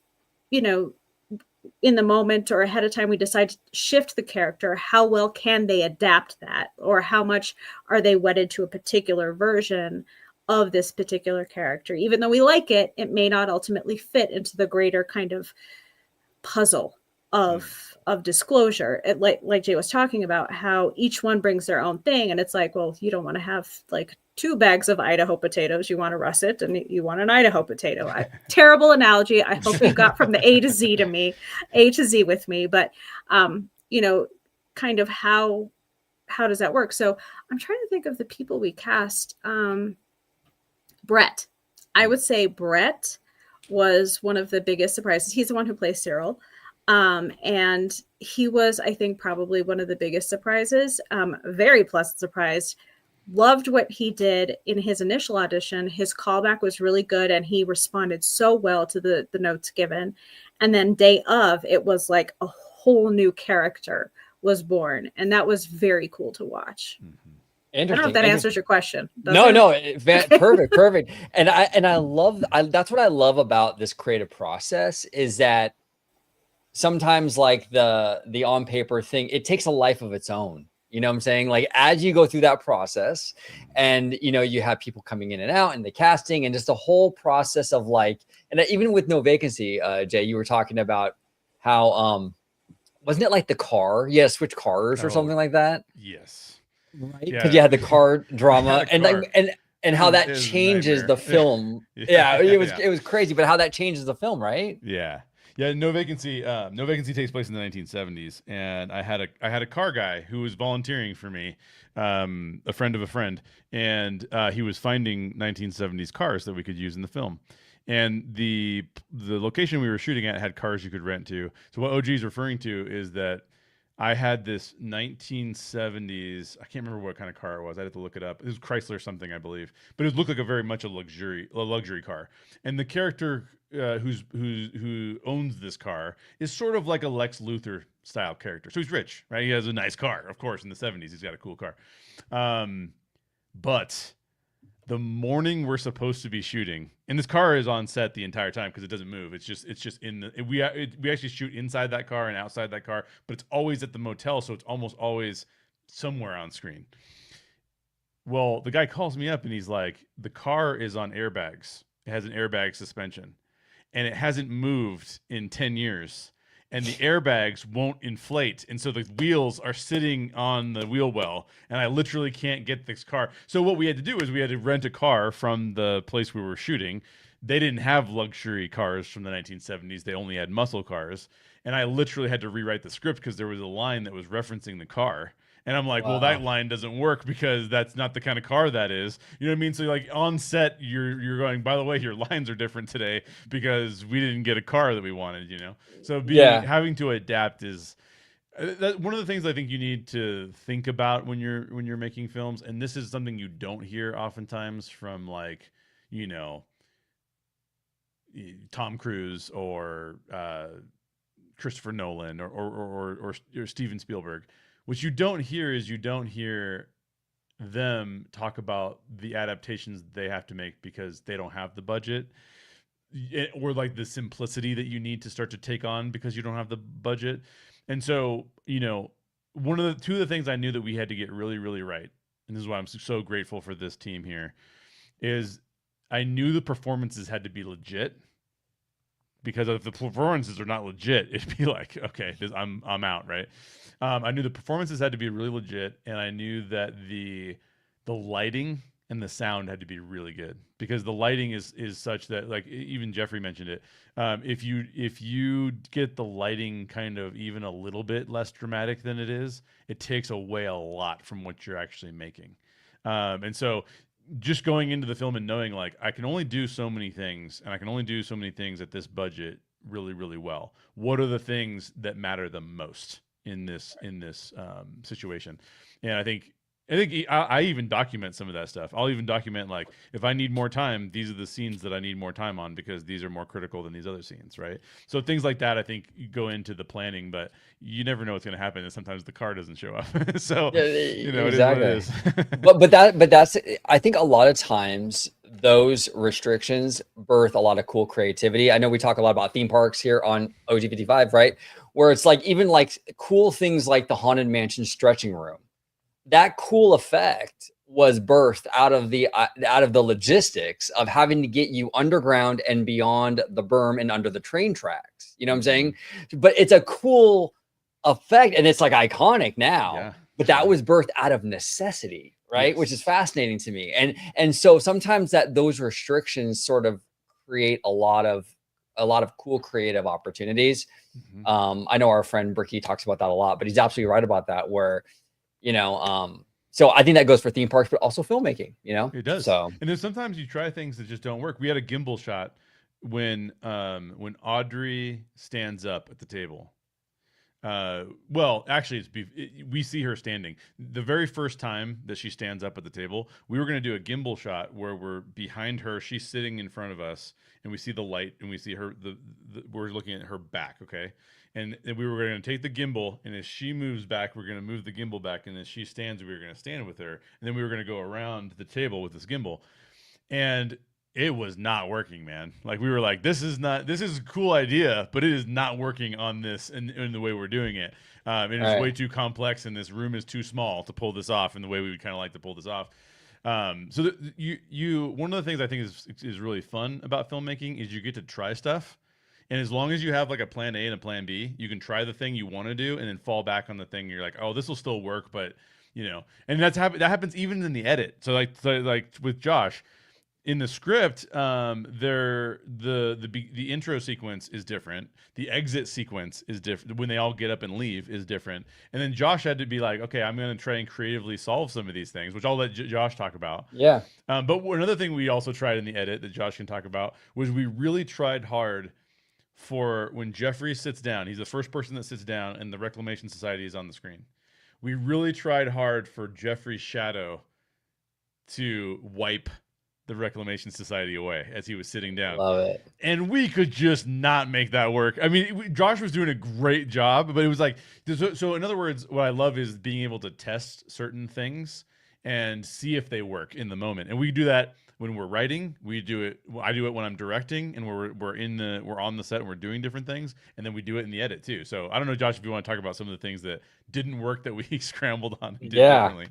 in the moment or ahead of time we decide to shift the character, how well can they adapt that? Or how much are they wedded to a particular version of this particular character? Even though we like it, it may not ultimately fit into the greater kind of puzzle of disclosure. It, like Jay was talking about, how each one brings their own thing, and it's like, well, you don't want to have like 2 bags of Idaho potatoes. You want a russet and you want an Idaho potato. Terrible analogy. I hope you got from the A to Z with me, but you know, kind of how does that work? So I'm trying to think of the people we cast. Brett. I would say Brett was one of the biggest surprises. He's the one who plays Cyril. And he was, I think, probably one of the biggest surprises. Very pleasant surprised. Loved what he did in his initial audition. His callback was really good, and he responded so well to the notes given. And then day of, it was like a whole new character was born, and that was very cool to watch. I don't know if that answers your question. No, perfect. And I love, that's what I love about this creative process, is that sometimes like the on paper thing, it takes a life of its own. You know what I'm saying? Like, as you go through that process, and you know, you have people coming in and out, and the casting, and just the whole process of like, and even with No Vacancy, Jay, you were talking about how wasn't it like the car? You had to switch cars or something like that? Yes. Right. Because you had the car drama and how that changes the film. It was crazy, but how that changes the film, right? Yeah. No Vacancy. No Vacancy takes place in the 1970s, and I had a car guy who was volunteering for me, a friend of a friend, and he was finding 1970s cars that we could use in the film. And the location we were shooting at had cars you could rent to. So what OG is referring to is that I had this 1970s, I can't remember what kind of car it was. I had to look it up. It was Chrysler something, I believe. But it looked like a very much a luxury car. And the character who owns this car is sort of like a Lex Luthor style character. So he's rich, right? He has a nice car, of course. In the 70s, he's got a cool car. But the morning we're supposed to be shooting, and this car is on set the entire time because it doesn't move. It's just in the we actually shoot inside that car and outside that car, but it's always at the motel, so it's almost always somewhere on screen. Well, the guy calls me up and he's like, the car is on airbags. It has an airbag suspension, and it hasn't moved in 10 years. And the airbags won't inflate. And so the wheels are sitting on the wheel well, and I literally can't get this car. So what we had to do is we had to rent a car from the place we were shooting. They didn't have luxury cars from the 1970s. They only had muscle cars. And I literally had to rewrite the script because there was a line that was referencing the car. And I'm like, well, that line doesn't work because that's not the kind of car that is. You know what I mean? So like on set, you're going, by the way, your lines are different today because we didn't get a car that we wanted, you know? So having to adapt is one of the things I think you need to think about when you're making films. And this is something you don't hear oftentimes from, like, you know, Tom Cruise or Christopher Nolan or Steven Spielberg. What you don't hear is you don't hear them talk about the adaptations they have to make because they don't have the budget, or like the simplicity that you need to start to take on because you don't have the budget. And so, you know, two of the things I knew that we had to get really, really right, and this is why I'm so grateful for this team here, is I knew the performances had to be legit. Because if the performances are not legit, it'd be like, okay, I'm out, right? I knew the performances had to be really legit, and I knew that the lighting and the sound had to be really good, because the lighting is such that, like, even Jeffrey mentioned it. If you get the lighting kind of even a little bit less dramatic than it is, it takes away a lot from what you're actually making. And so, just going into the film and knowing, like, I can only do so many things, and I can only do so many things at this budget really, really well. What are the things that matter the most in this situation? And I think I even document some of that stuff. I'll even document, like, if I need more time, these are the scenes that I need more time on because these are more critical than these other scenes, right? So things like that, I think, go into the planning, but you never know what's going to happen, and sometimes the car doesn't show up. So you know, exactly. It is what it is. but that's, I think a lot of times those restrictions birth a lot of cool creativity. I know we talk a lot about theme parks here on OG55, right? Where it's like, even like cool things like the Haunted Mansion stretching room. That cool effect was birthed out of the logistics of having to get you underground and beyond the berm and under the train tracks. You know what I'm saying? But it's a cool effect, and it's like iconic now. Yeah, but that was birthed out of necessity, right? Yes. Which is fascinating to me. And so sometimes those restrictions sort of create a lot of cool creative opportunities. I know our friend Bricky talks about that a lot, but he's absolutely right about that, where, so I think that goes for theme parks, but also filmmaking, It does. So, and then sometimes you try things that just don't work. We had a gimbal shot when Audrey stands up at the table. Well, actually, we see her standing. The very first time that she stands up at the table, we were going to do a gimbal shot where we're behind her, she's sitting in front of us, and we see the light, and we see her. We're looking at her back, okay. And we were going to take the gimbal, and as she moves back, we're going to move the gimbal back, and as she stands, we were going to stand with her, and then we were going to go around the table with this gimbal, and it was not working, man. Like, we were like, this is a cool idea, but it is not working on this in the way we're doing it. It is way too complex, and this room is too small to pull this off in the way we would kind of like to pull this off. So one of the things I think is really fun about filmmaking is you get to try stuff. And as long as you have like a plan A and a plan B, you can try the thing you want to do and then fall back on the thing you're like, oh, this will still work, but and that happens even in the edit. So like with Josh, in the script, the intro sequence is different. The exit sequence is different. When they all get up and leave is different. And then Josh had to be like, okay, I'm going to try and creatively solve some of these things, which I'll let Josh talk about. Yeah. But another thing we also tried in the edit that Josh can talk about was we really tried hard for when Jeffrey sits down. He's the first person that sits down, and the Reclamation Society is on the screen. We really tried hard for Jeffrey's shadow to wipe the Reclamation Society away as he was sitting down. Love it. And we could just not make that work. I mean, Josh was doing a great job, but it was like, so in other words, what I love is being able to test certain things and see if they work in the moment. And we do that when we're writing. I do it when I'm directing, and we're on the set and we're doing different things, and then we do it in the edit too. So I don't know, Josh, if you want to talk about some of the things that didn't work that we scrambled on and did differently.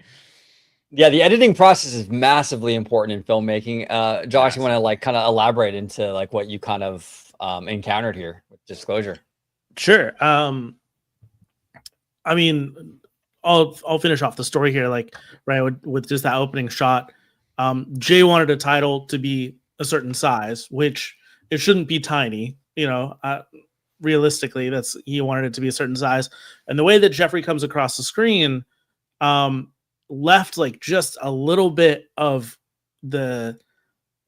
Yeah, the editing process is massively important in filmmaking. Josh, you want to like kind of elaborate into like what you kind of encountered here with Disclosure? Sure. I mean, I'll finish off the story here, like right with just that opening shot. Jay wanted a title to be a certain size, which it shouldn't be tiny. Realistically, he wanted it to be a certain size, and the way that Jeffrey comes across the screen, left like just a little bit of the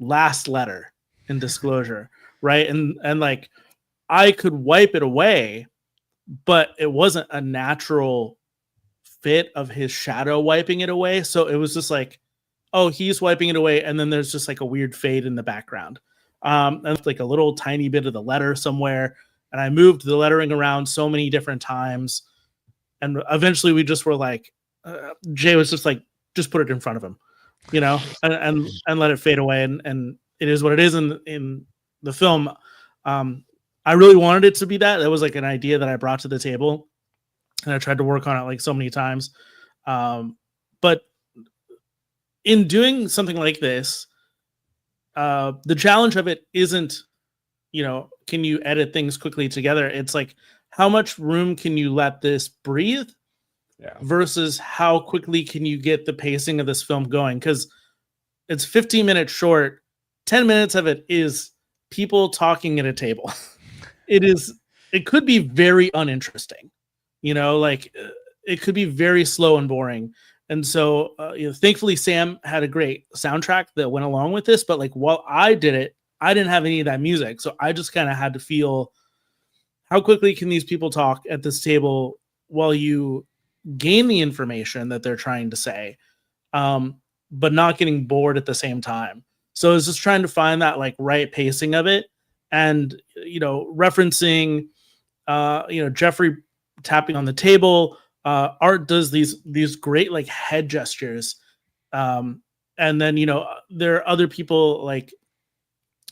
last letter in Disclosure, right? And like I could wipe it away, but it wasn't a natural fit of his shadow wiping it away. So it was just like, oh, he's wiping it away, and then there's just like a weird fade in the background. And like a little tiny bit of the letter somewhere. And I moved the lettering around so many different times. And eventually we just were like, Jay was just like, just put it in front of him, and let it fade away. And it is what it is in the film. I really wanted it to be that. That was like an idea that I brought to the table, and I tried to work on it like so many times. But in doing something like this, the challenge of it isn't, can you edit things quickly together? It's like, how much room can you let this breathe? Yeah. Versus how quickly can you get the pacing of this film going? Because it's 15 minutes short. 10 minutes of it is people talking at a table. It could be very uninteresting, it could be very slow and boring. And so, thankfully, Sam had a great soundtrack that went along with this. But like while I did it, I didn't have any of that music, so I just kind of had to feel how quickly can these people talk at this table while you gain the information that they're trying to say, but not getting bored at the same time. So I was just trying to find that like right pacing of it, and referencing, Jeffrey tapping on the table. Art does these great like head gestures, and then there are other people, like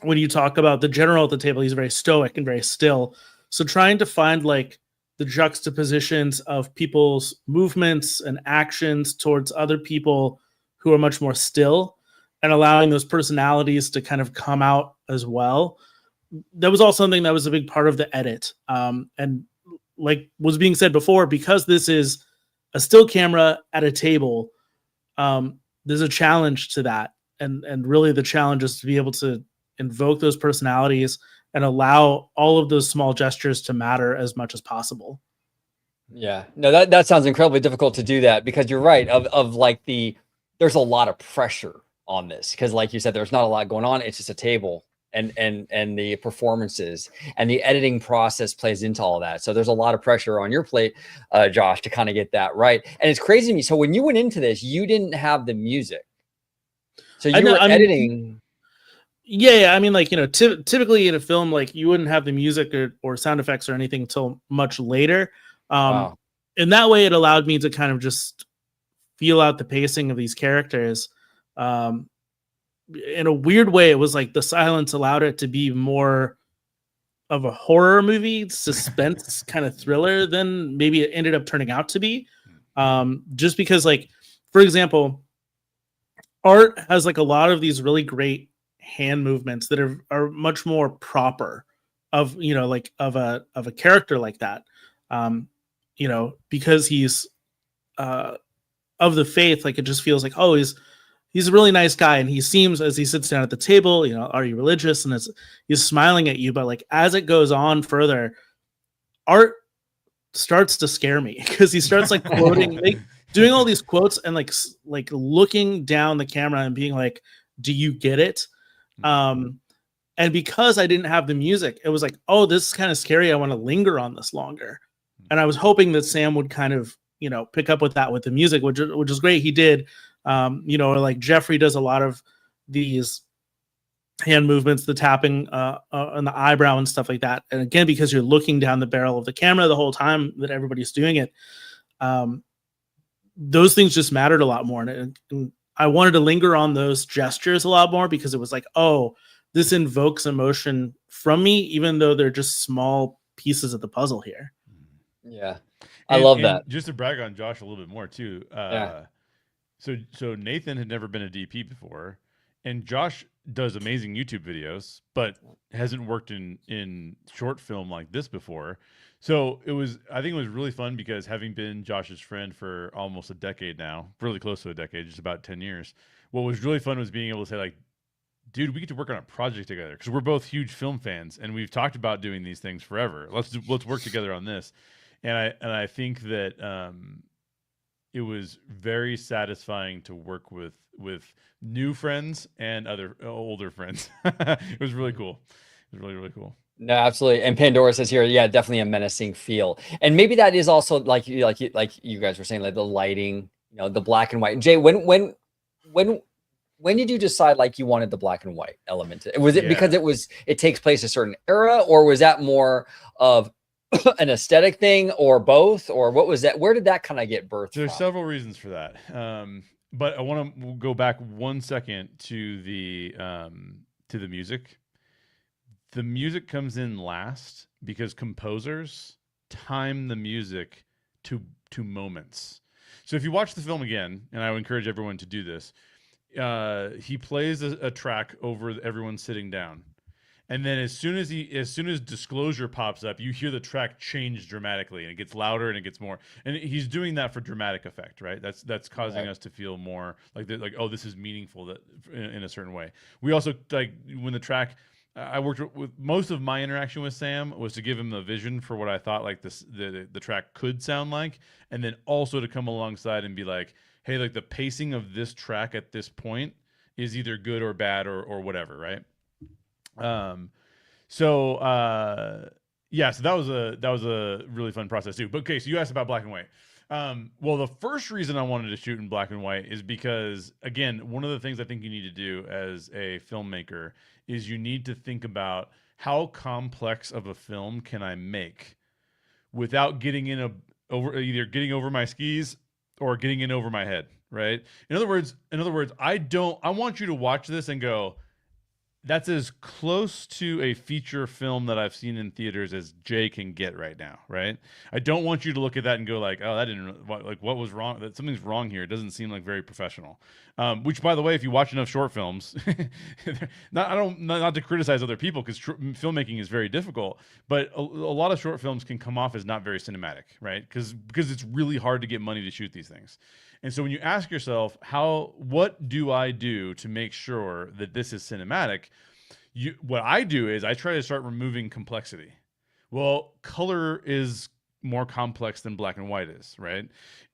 when you talk about the general at the table, he's very stoic and very still. So trying to find like the juxtapositions of people's movements and actions towards other people who are much more still, and allowing those personalities to kind of come out as well. That was all something that was a big part of the edit. And like was being said before, because this is a still camera at a table, there's a challenge to that. And really the challenge is to be able to invoke those personalities and allow all of those small gestures to matter as much as possible. Yeah, no, that sounds incredibly difficult to do that, because you're right, of like there's a lot of pressure on this, because like you said, there's not a lot going on. It's just a table, and the performances and the editing process plays into all that. So there's a lot of pressure on your plate, Josh, to kind of get that right. And it's crazy to me. So when you went into this, you didn't have the music. So you were editing. Yeah. I mean, like, typically in a film, like you wouldn't have the music or sound effects or anything until much later. Wow. In that way, it allowed me to kind of just feel out the pacing of these characters. In a weird way, it was like the silence allowed it to be more of a horror movie, suspense kind of thriller than maybe it ended up turning out to be. Just because, like, for example, Art has like a lot of these really great hand movements that are much more proper of, of a character like that. Because he's of the faith, like it just feels like, oh, he's a really nice guy, and he seems, as he sits down at the table, are you religious? And he's smiling at you, but like as it goes on further, Art starts to scare me, because he starts like quoting, doing all these quotes and like looking down the camera and being like, do you get it? And because I didn't have the music, it was like, oh, this is kind of scary. I want to linger on this longer. And I was hoping that Sam would kind of, pick up with that with the music, which is great. He did, like Jeffrey does a lot of these hand movements, the tapping on the eyebrow and stuff like that. And again, because you're looking down the barrel of the camera the whole time that everybody's doing it, those things just mattered a lot more. And I wanted to linger on those gestures a lot more, because it was like, oh, this invokes emotion from me, even though they're just small pieces of the puzzle here. Yeah. I love that. Just to brag on Josh a little bit more too. So Nathan had never been a DP before, and Josh does amazing YouTube videos, but hasn't worked in short film like this before. So I think it was really fun, because having been Josh's friend for almost a decade now, really close to a decade, just about 10 years, what was really fun was being able to say, like, dude, we get to work on a project together, because we're both huge film fans and we've talked about doing these things forever. Let's work together on this. And I think that it was very satisfying to work with new friends and other older friends. It was really cool. It was really, really cool. No, absolutely. And Pandora says here, yeah, definitely a menacing feel. And maybe that is also like you guys were saying, like the lighting, the black and white. Jay, when did you decide like you wanted the black and white element? Was it because it takes place a certain era, or was that more of an aesthetic thing, or both, or what was that? Where did that kind of get birthed? There's several reasons for that. But I want to go back 1 second to the music. The music comes in last because composers time the music to moments. So if you watch the film again, and I would encourage everyone to do this, he plays a track over everyone sitting down. And then as soon as Disclosure pops up, you hear the track change dramatically, and it gets louder and it gets more. And he's doing that for dramatic effect, right? That's causing us to feel more like oh, this is meaningful that in a certain way. We also, like, when the track, I worked with most of my interaction with Sam was to give him the vision for what I thought like the track could sound like, and then also to come alongside and be like, hey, like the pacing of this track at this point is either good or bad or whatever, right? So that was a really fun process too. But okay, so you asked about black and white. Well, the first reason I wanted to shoot in black and white is because, again, one of the things I think you need to do as a filmmaker is you need to think about how complex of a film can I make without getting either getting over my skis or getting in over my head, right? In other words, I want you to watch this and go, that's as close to a feature film that I've seen in theaters as Jay can get right now, right? I don't want you to look at that and go like, oh, that didn't, like, what was wrong? That something's wrong here. It doesn't seem like very professional. Which, by the way, if you watch enough short films, not to criticize other people, because filmmaking is very difficult, but a lot of short films can come off as not very cinematic, right? Because it's really hard to get money to shoot these things. And so when you ask yourself, what do I do to make sure that this is cinematic? What I do is I try to start removing complexity. Well, color is more complex than black and white is, right?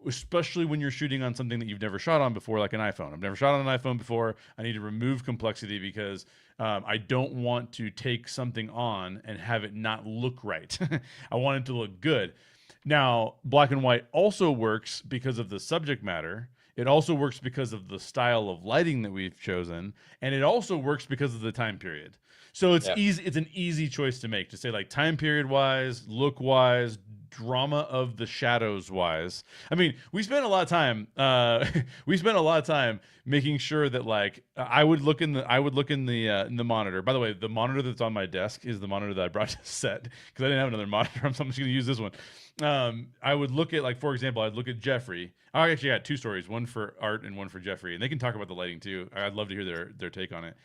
Especially when you're shooting on something that you've never shot on before, like an iPhone. I've never shot on an iPhone before. I need to remove complexity because I don't want to take something on and have it not look right. I want it to look good. Now, black and white also works because of the subject matter. It also works because of the style of lighting that we've chosen, and it also works because of the time period. So it's easy. It's an easy choice to make, to say like time period wise, look wise, drama of the shadows wise. I mean, we spent a lot of time. We spent a lot of time making sure that like I would look in the monitor. By the way, the monitor that's on my desk is the monitor that I brought to set because I didn't have another monitor. So I'm just going to use this one. I would look at, like, for example, I'd look at Jeffrey. I actually had two stories, one for Art and one for Jeffrey, and they can talk about the lighting too. I'd love to hear their take on it.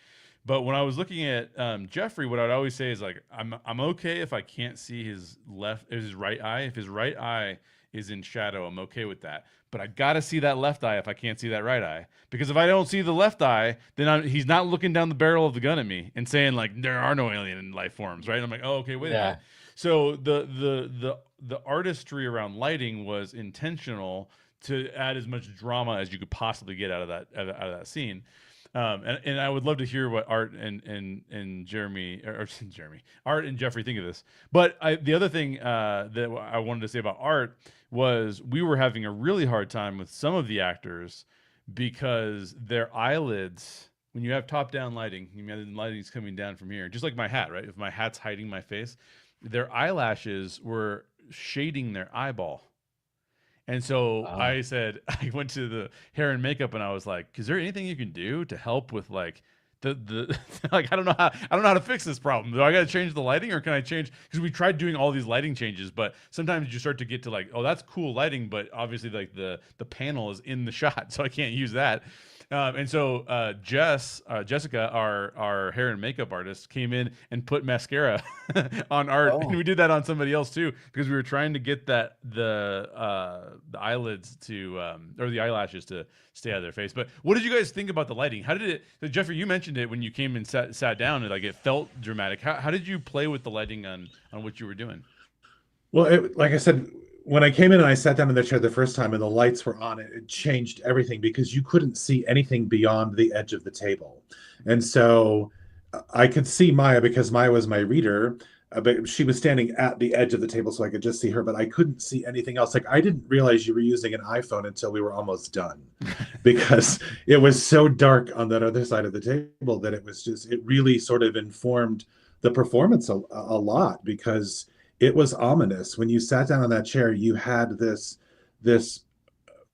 But when I was looking at Jeffrey, what I'd always say is like, I'm okay if I can't see his right eye. If his right eye is in shadow, I'm okay with that. But I got to see that left eye if I can't see that right eye. Because if I don't see the left eye, then he's not looking down the barrel of the gun at me and saying like, there are no alien life forms, right? I'm like, oh, okay, wait a minute. So the artistry around lighting was intentional to add as much drama as you could possibly get out of that scene. And I would love to hear what Art and Jeremy, Art and Jeffrey think of this. But the other thing that I wanted to say about Art was we were having a really hard time with some of the actors because their eyelids, when you have top-down lighting, the lighting's coming down from here, just like my hat, right? If my hat's hiding my face, their eyelashes were shading their eyeball. And so I went to the hair and makeup and I was like, is there anything you can do to help with like the like, I don't know how to fix this problem. Do I got to change the lighting or can I change? Because we tried doing all these lighting changes, but sometimes you start to get to like, oh, that's cool lighting, but obviously like the panel is in the shot, so I can't use that. And so Jessica, our hair and makeup artist, came in and put mascara on Art, and we did that on somebody else too, because we were trying to get the eyelids to or the eyelashes to stay out of their face. But what did you guys think about the lighting? How did it? So Jeffrey, you mentioned it when you came and sat down, and like it felt dramatic. How did you play with the lighting on what you were doing? Well, like I said, when I came in and I sat down in the chair the first time and the lights were on, it changed everything because you couldn't see anything beyond the edge of the table. And so I could see Maya because Maya was my reader, but she was standing at the edge of the table so I could just see her, but I couldn't see anything else. Like I didn't realize you were using an iPhone until we were almost done because it was so dark on that other side of the table that it really sort of informed the performance a lot because it was ominous. When you sat down on that chair, you had this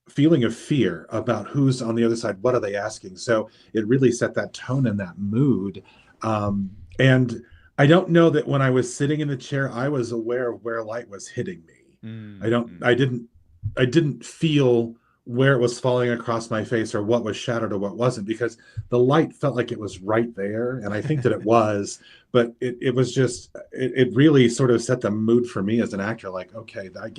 feeling of fear about who's on the other side. What are they asking? So it really set that tone and that mood. And I don't know that when I was sitting in the chair, I was aware of where light was hitting me. I didn't feel where it was falling across my face or what was shadowed or what wasn't, because the light felt like it was right there. And I think that it was, but it was just, it really sort of set the mood for me as an actor. Like, okay, I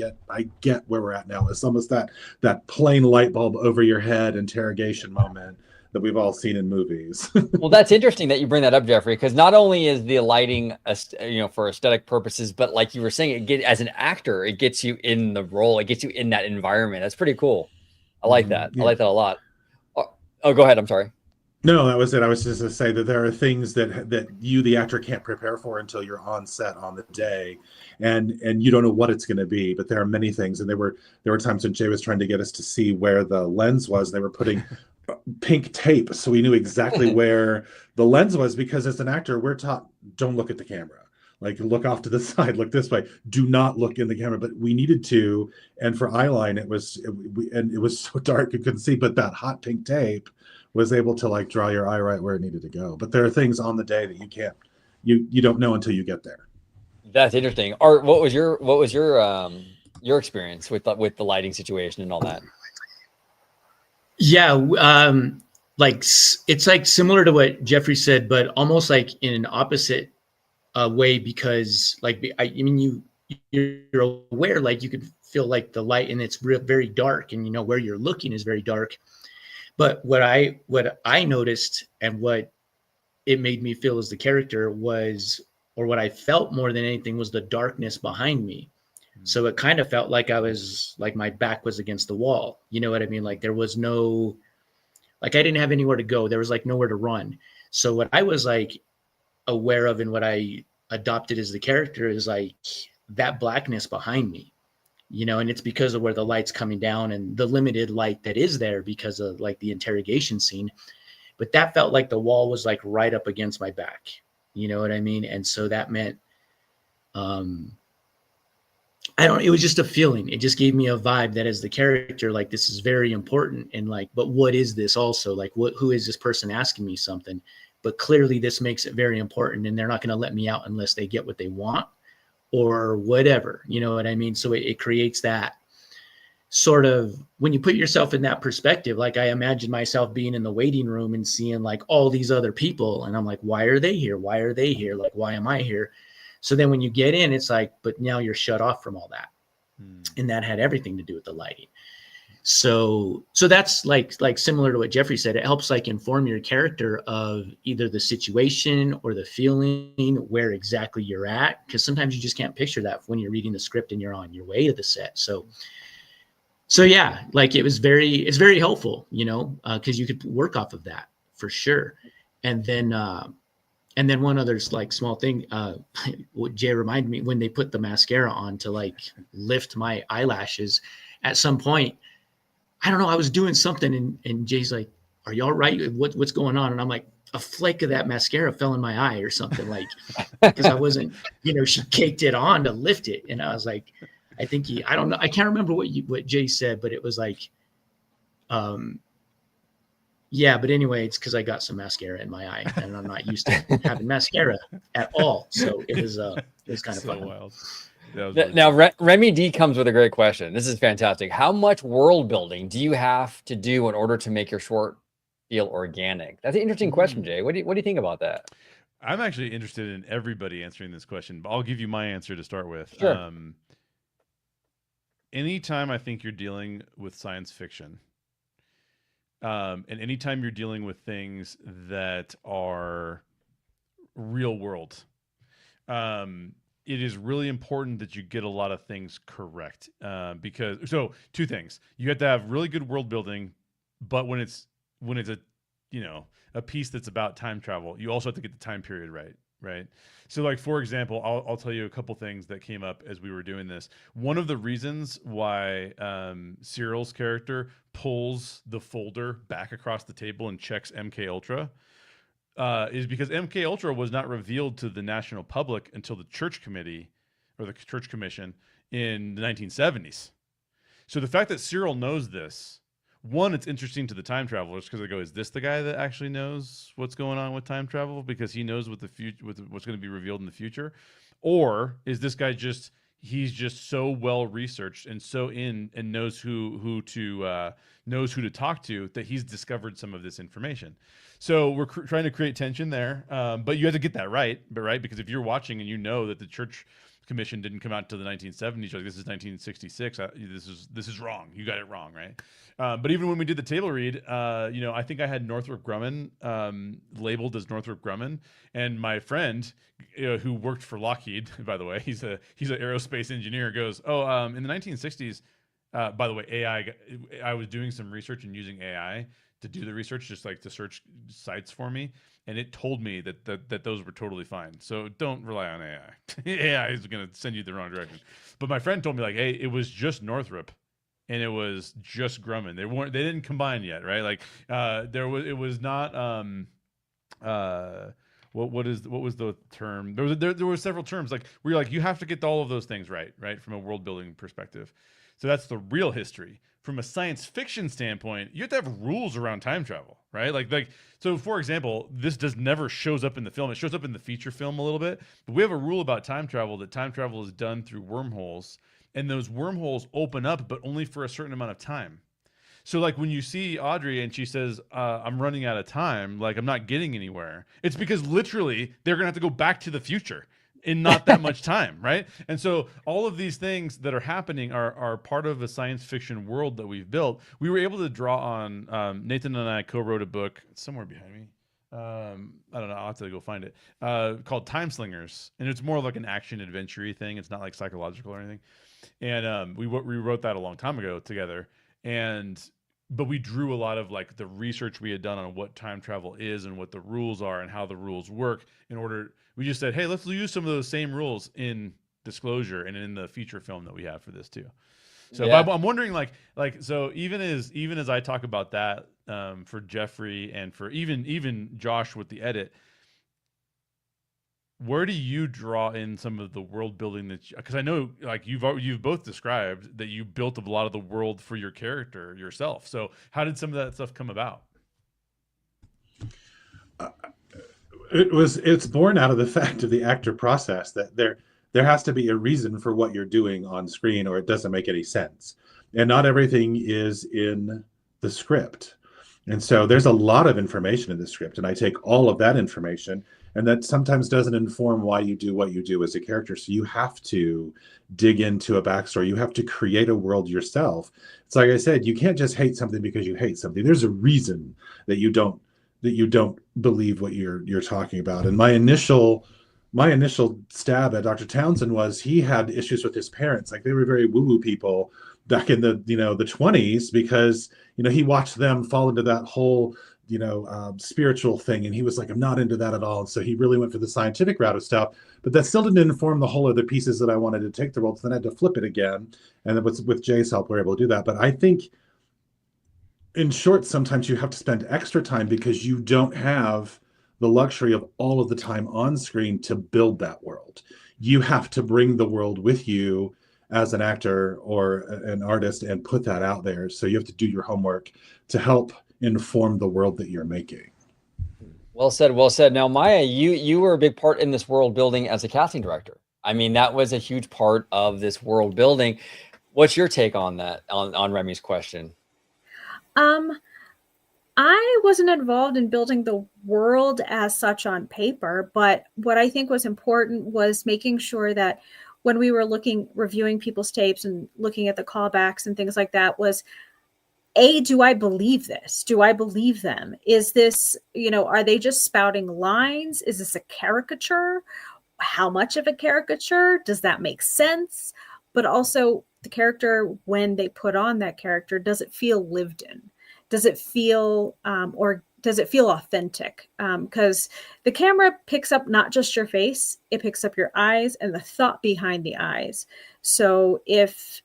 get where we're at now. It's almost that plain light bulb over your head interrogation moment that we've all seen in movies. Well, that's interesting that you bring that up, Jeffrey, because not only is the lighting, for aesthetic purposes, but like you were saying, as an actor, it gets you in the role. It gets you in that environment. That's pretty cool. I like that. Yeah. I like that a lot. Oh, go ahead. I'm sorry. No, that was it. I was just going to say that there are things that you, the actor, can't prepare for until you're on set on the day, and you don't know what it's going to be. But there are many things, and there were times when Jay was trying to get us to see where the lens was. They were putting pink tape, so we knew exactly where the lens was, because as an actor, we're taught, don't look at the camera. Like, look off to the side, look this way. Do not look in the camera. But we needed to, and for eyeline, it was so dark you couldn't see. But that hot pink tape was able to like draw your eye right where it needed to go. But there are things on the day that you don't know until you get there. That's interesting. Art, what was your experience with the lighting situation and all that? Yeah, like it's like similar to what Jeffrey said, but almost like in an opposite way, because like I mean you're aware, like you could feel like the light and it's very dark, and you know where you're looking is very dark. But what I noticed and what it made me feel as the character was, or what I felt more than anything, was the darkness behind me. So it kind of felt like I was like my back was against the wall. You know what I mean? Like there was no, like I didn't have anywhere to go. There was like nowhere to run. So what I was like aware of and what I adopted as the character is like that blackness behind me, you know, and it's because of where the light's coming down and the limited light that is there because of like the interrogation scene. But that felt like the wall was like right up against my back. You know what I mean? And so that meant, it was just a feeling. It just gave me a vibe that as the character, like, this is very important. And like, but what is this also? Like, who is this person asking me something? But clearly this makes it very important, and they're not going to let me out unless they get what they want or whatever. You know what I mean? So it creates that sort of, when you put yourself in that perspective, like I imagine myself being in the waiting room and seeing like all these other people. And I'm like, why are they here? Why are they here? Like, why am I here? So then when you get in, it's like, but now you're shut off from all that. And that had everything to do with the lighting. So that's like similar to what Jeffrey said. It helps like inform your character of either the situation or the feeling where exactly you're at. Cause sometimes you just can't picture that when you're reading the script and you're on your way to the set. So yeah, like it's very helpful, you know, cause you could work off of that for sure. And then one other like small thing, what Jay reminded me, when they put the mascara on to like lift my eyelashes at some point, I don't know, I was doing something and Jay's like, are you all right? What's going on? And I'm like, a flake of that mascara fell in my eye or something, like, because I wasn't, you know, she caked it on to lift it. And I was like, I think I don't know. I can't remember what Jay said, but it was like, yeah, but anyway, it's because I got some mascara in my eye and I'm not used to having mascara at all. So it was kind of fun. Wild. Now, Remy D comes with a great question. This is fantastic. How much world building do you have to do in order to make your short feel organic? That's an interesting question, Jay. What do you think about that? I'm actually interested in everybody answering this question, but I'll give you my answer to start with. Sure. Anytime I think you're dealing with science fiction, and anytime you're dealing with things that are real world, it is really important that you get a lot of things correct. So two things: you have to have really good world building, but when it's a, you know, a piece that's about time travel, you also have to get the time period right? So like, for example, I'll tell you a couple things that came up as we were doing this. One of the reasons why Cyril's character pulls the folder back across the table and checks MK Ultra is because MK Ultra was not revealed to the national public until the Church Committee or the Church Commission in the 1970s. So the fact that Cyril knows this, one, it's interesting to the time travelers because they go, is this the guy that actually knows what's going on with time travel because he knows what the future, what's going to be revealed in the future? Or is this guy he's just so well researched and so in and knows who to talk to that he's discovered some of this information. So we're trying to create tension there, but you have to get that right. Because if you're watching and you know that the Church Commission didn't come out until the 1970s, like, this is 1966. This is wrong. You got it wrong, right? But even when we did the table read, you know, I think I had Northrop Grumman labeled as Northrop Grumman, and my friend, who worked for Lockheed, by the way, he's an aerospace engineer, goes, in the 1960s, by the way, I was doing some research and using AI to do the research, just like to search sites for me, and it told me that those were totally fine. So don't rely on AI. AI is going to send you the wrong direction. But my friend told me, like, hey, it was just Northrop and it was just Grumman. They didn't combine yet, right? Like it was not what was the term? There were several terms, like where you're like, you have to get all of those things right from a world building perspective. So that's the real history. From a science fiction standpoint, you have to have rules around time travel. right? Like so for example, this never shows up in the film. It shows up in the feature film a little bit, but we have a rule about time travel that time travel is done through wormholes, and those wormholes open up, but only for a certain amount of time. So like when you see Audrey and she says, I'm running out of time, like I'm not getting anywhere, it's because literally they're gonna have to go back to the future in not that much time, right? And so all of these things that are happening are part of a science fiction world that we've built. We were able to draw on, Nathan and I co-wrote a book, it's somewhere behind me. I don't know, I'll have to go find it, called Time Slingers. And it's more like an action adventure-y thing. It's not like psychological or anything. And we wrote that a long time ago together. But we drew a lot of like the research we had done on what time travel is and what the rules are and how the rules work we just said, hey, let's use some of those same rules in Disclosure and in the feature film that we have for this too. So Yeah. I'm wondering so even as I talk about that for Jeffrey and for even Josh with the edit, where do you draw in some of the world building because I know like you've both described that you built a lot of the world for your character yourself. So how did some of that stuff come about? It's born out of the fact of the actor process that there has to be a reason for what you're doing on screen or it doesn't make any sense. And not everything is in the script. And so there's a lot of information in the script, and I take all of that information, and that sometimes doesn't inform why you do what you do as a character. So you have to dig into a backstory. You have to create a world yourself. It's like I said, you can't just hate something because you hate something. There's a reason that you don't believe what you're talking about. And my initial stab at Dr. Townsend was he had issues with his parents. Like they were very woo-woo people back in the 20s because he watched them fall into that whole spiritual thing, and he was like, I'm not into that at all. And so he really went for the scientific route of stuff, but that still didn't inform the whole other pieces that I wanted to take the role. So then I had to flip it again, and then with Jay's help, we're able to do that. But I think in short, sometimes you have to spend extra time because you don't have the luxury of all of the time on screen to build that world. You have to bring the world with you as an actor or an artist and put that out there. So you have to do your homework to help inform the world that you're making. Well said, well said. Now, Maya, you were a big part in this world building as a casting director. I mean, that was a huge part of this world building. What's your take on that, on Remy's question? I wasn't involved in building the world as such on paper, but what I think was important was making sure that when we were reviewing people's tapes and looking at the callbacks and things like that was, do I believe this? Do I believe them? Is this, are they just spouting lines? Is this a caricature? How much of a caricature? Does that make sense? But also the character, when they put on that character, does it feel lived in? Does it feel, or does it feel authentic? Because the camera picks up not just your face, it picks up your eyes and the thought behind the eyes. So if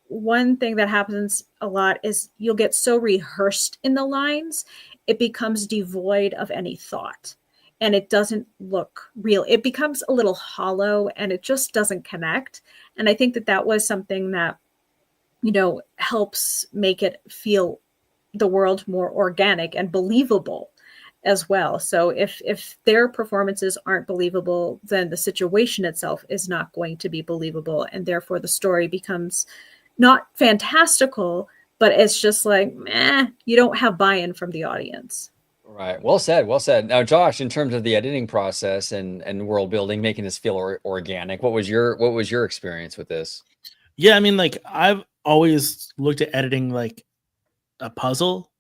one thing that happens a lot is you'll get so rehearsed in the lines, it becomes devoid of any thought and it doesn't look real. It becomes a little hollow and it just doesn't connect. And I think that was something that, helps make it feel the world more organic and believable as well. So if their performances aren't believable, then the situation itself is not going to be believable. And therefore the story becomes not fantastical, but it's just like, you don't have buy-in from the audience. Right. Well said. Well said. Now, Josh, in terms of the editing process and world building, making this feel organic, what was your experience with this? Yeah, I mean, like I've always looked at editing like a puzzle,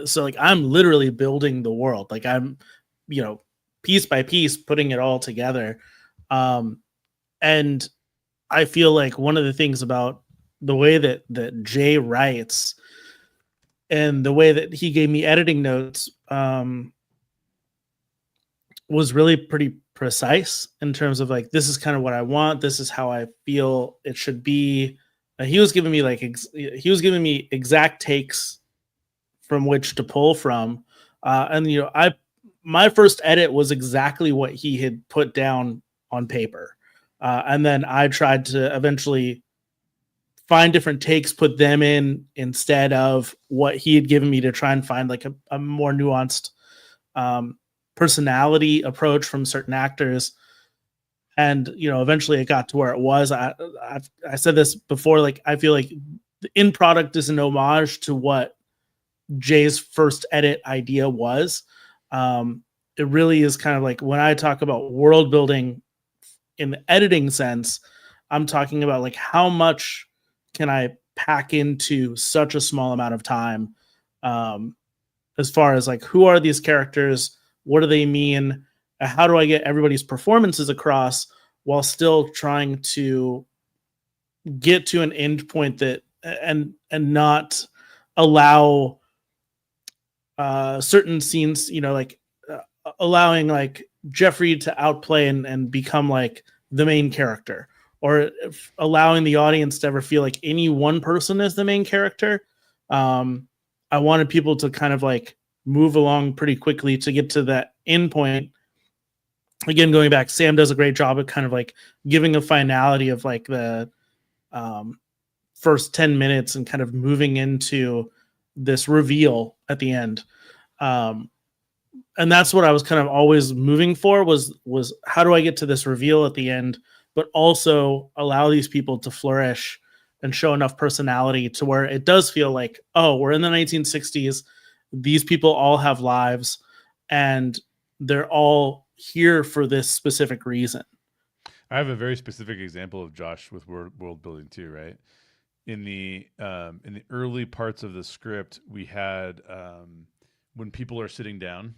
so like I'm literally building the world, like I'm piece by piece putting it all together, and I feel like one of the things about the way that Jay writes and the way that he gave me editing notes was really pretty precise in terms of like, this is kind of what I want, this is how I feel it should be. He was giving me exact takes from which to pull from. And, my first edit was exactly what he had put down on paper. And then I tried to eventually find different takes, put them in instead of what he had given me to try and find like a more nuanced personality approach from certain actors. And, eventually it got to where it was. I said this before, like, I feel like the end product is an homage to what Jay's first edit idea was. It really is kind of like, when I talk about world building in the editing sense, I'm talking about like, how much can I pack into such a small amount of time? As far as like, who are these characters? What do they mean? How do I get everybody's performances across while still trying to get to an end point that and not allow certain scenes, allowing like Jeffrey to outplay and become like the main character, or allowing the audience to ever feel like any one person is the main character. I wanted people to kind of like move along pretty quickly to get to that end point. Again, going back, Sam does a great job at kind of like giving a finality of like the first 10 minutes and kind of moving into this reveal at the end. And that's what I was kind of always moving for was how do I get to this reveal at the end, but also allow these people to flourish and show enough personality to where it does feel like, oh, we're in the 1960s. These people all have lives and they're all here for this specific reason. I have a very specific example of Josh with world building too, right? In the early parts of the script, we had when people are sitting down,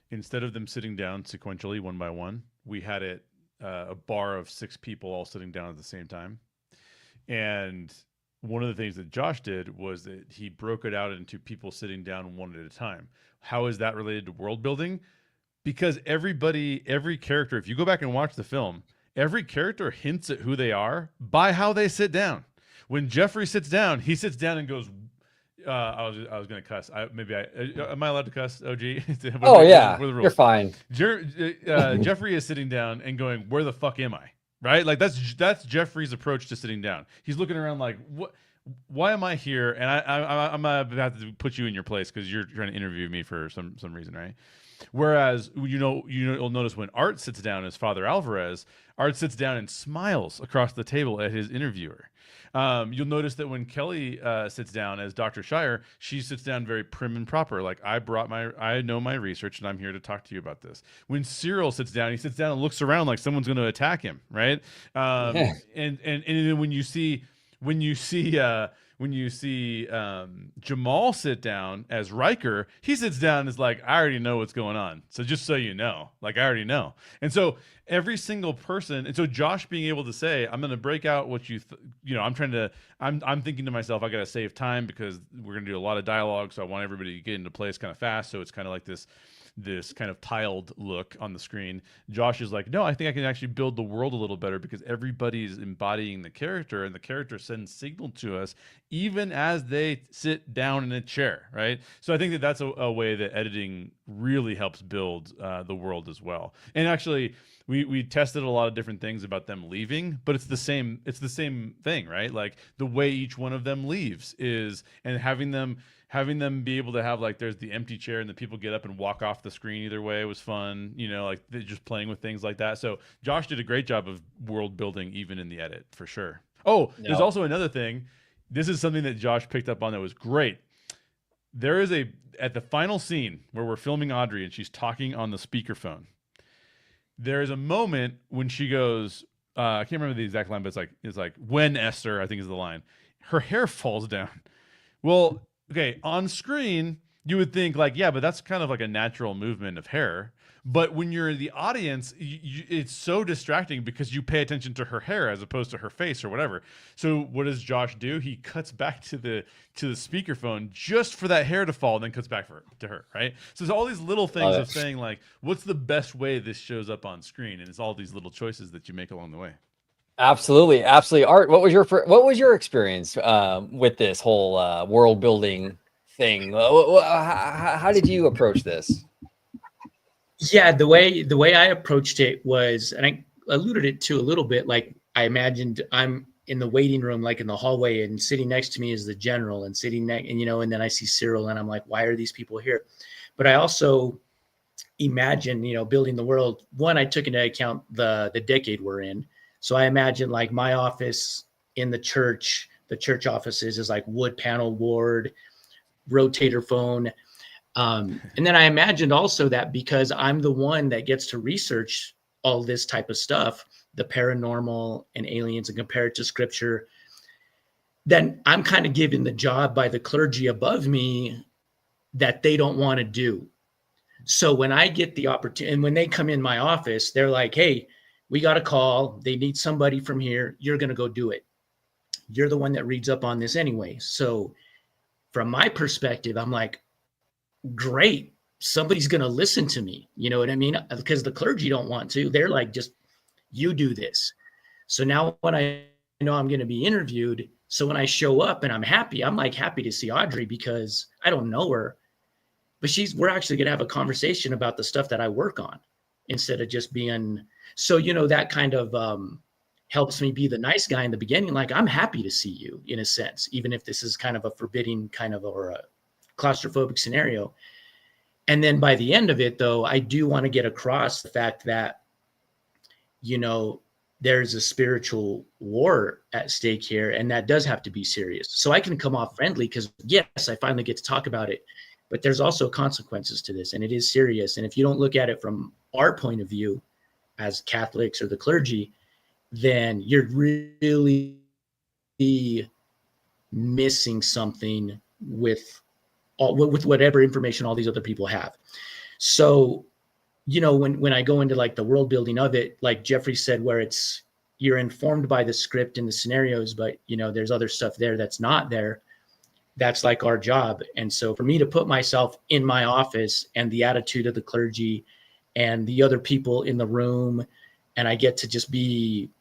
instead of them sitting down sequentially one by one, we had it a bar of 6 people all sitting down at the same time. And one of the things that Josh did was that he broke it out into people sitting down one at a time. How is that related to world building? Because every character, if you go back and watch the film, every character hints at who they are by how they sit down. When Jeffrey sits down, he sits down and goes, I was going to cuss. Am I allowed to cuss, OG? Oh, yeah. You're fine. Jeffrey is sitting down and going, where the fuck am I? Right? Like that's Jeffrey's approach to sitting down. He's looking around like, what? Why am I here? And I'm about to put you in your place because you're trying to interview me for some reason, right? Whereas you'll notice when Art sits down as Father Alvarez, Art sits down and smiles across the table at his interviewer. You'll notice that when Kelly sits down as Dr. Shire, she sits down very prim and proper. Like I know my research and I'm here to talk to you about this. When Cyril sits down, he sits down and looks around like someone's going to attack him, right? And then when you see Jamal sit down as Riker, he sits down and is like, I already know what's going on. So just so you know, like I already know. And so every single person, and so Josh being able to say, I'm going to break out what I'm thinking to myself, I got to save time because we're going to do a lot of dialogue. So I want everybody to get into place kind of fast. So it's kind of like this kind of tiled look on the screen. Josh is like, no, I think I can actually build the world a little better because everybody is embodying the character and the character sends signal to us even as they sit down in a chair, right? So I think that's a way that editing really helps build the world as well. And actually, we tested a lot of different things about them leaving, but it's the same thing, right? Like the way each one of them leaves is, and having them be able to have like there's the empty chair and the people get up and walk off the screen either way was fun, like just playing with things like that. So Josh did a great job of world building even in the edit for sure. Oh, there's also another thing. This is something that Josh picked up on that was great. There is at the final scene where we're filming Audrey and she's talking on the speakerphone. There is a moment when she goes, I can't remember the exact line, but it's like when Esther, I think is the line, her hair falls down. Well, okay, on screen, you would think like, yeah, but that's kind of like a natural movement of hair. But when you're in the audience, it's so distracting because you pay attention to her hair as opposed to her face or whatever. So what does Josh do? He cuts back to the speakerphone just for that hair to fall and then cuts back to her, right? So there's all these little things of saying like, what's the best way this shows up on screen? And it's all these little choices that you make along the way. Absolutely. Art, what was your experience with this whole world building thing? How did you approach this? Yeah, the way I approached it was, and I alluded it to a little bit, like I imagined I'm in the waiting room, like in the hallway, and sitting next to me is the general, and sitting next, and and then I see Cyril, and I'm like, why are these people here? But I also imagine, building the world. One, I took into account the decade we're in. So I imagine like my office in the church offices is like wood panel board, rotator phone. And then I imagined also that because I'm the one that gets to research all this type of stuff, the paranormal and aliens, and compare it to scripture, then I'm kind of given the job by the clergy above me that they don't want to do. So when I get the opportunity, and when they come in my office, they're like, hey, we got a call. They need somebody from here. You're going to go do it. You're the one that reads up on this anyway. So from my perspective, I'm like, great. Somebody's going to listen to me. You know what I mean? Because the clergy don't want to. They're like, just, you do this. So now when I know I'm going to be interviewed, so when I show up and I'm happy to see Audrey, because I don't know her, but we're actually going to have a conversation about the stuff that I work on instead of just being, so, that kind of helps me be the nice guy in the beginning. Like, I'm happy to see you in a sense, even if this is kind of a forbidding or a claustrophobic scenario. And then by the end of it, though, I do want to get across the fact that, there's a spiritual war at stake here, and that does have to be serious. So I can come off friendly because, yes, I finally get to talk about it, but there's also consequences to this, and it is serious. And if you don't look at it from our point of view as Catholics or the clergy, then you're really missing something with whatever information all these other people have. So, when I go into like the world building of it, like Jeffrey said, where you're informed by the script and the scenarios, but there's other stuff there that's not there. That's like our job. And so for me to put myself in my office and the attitude of the clergy and the other people in the room, and I get to just be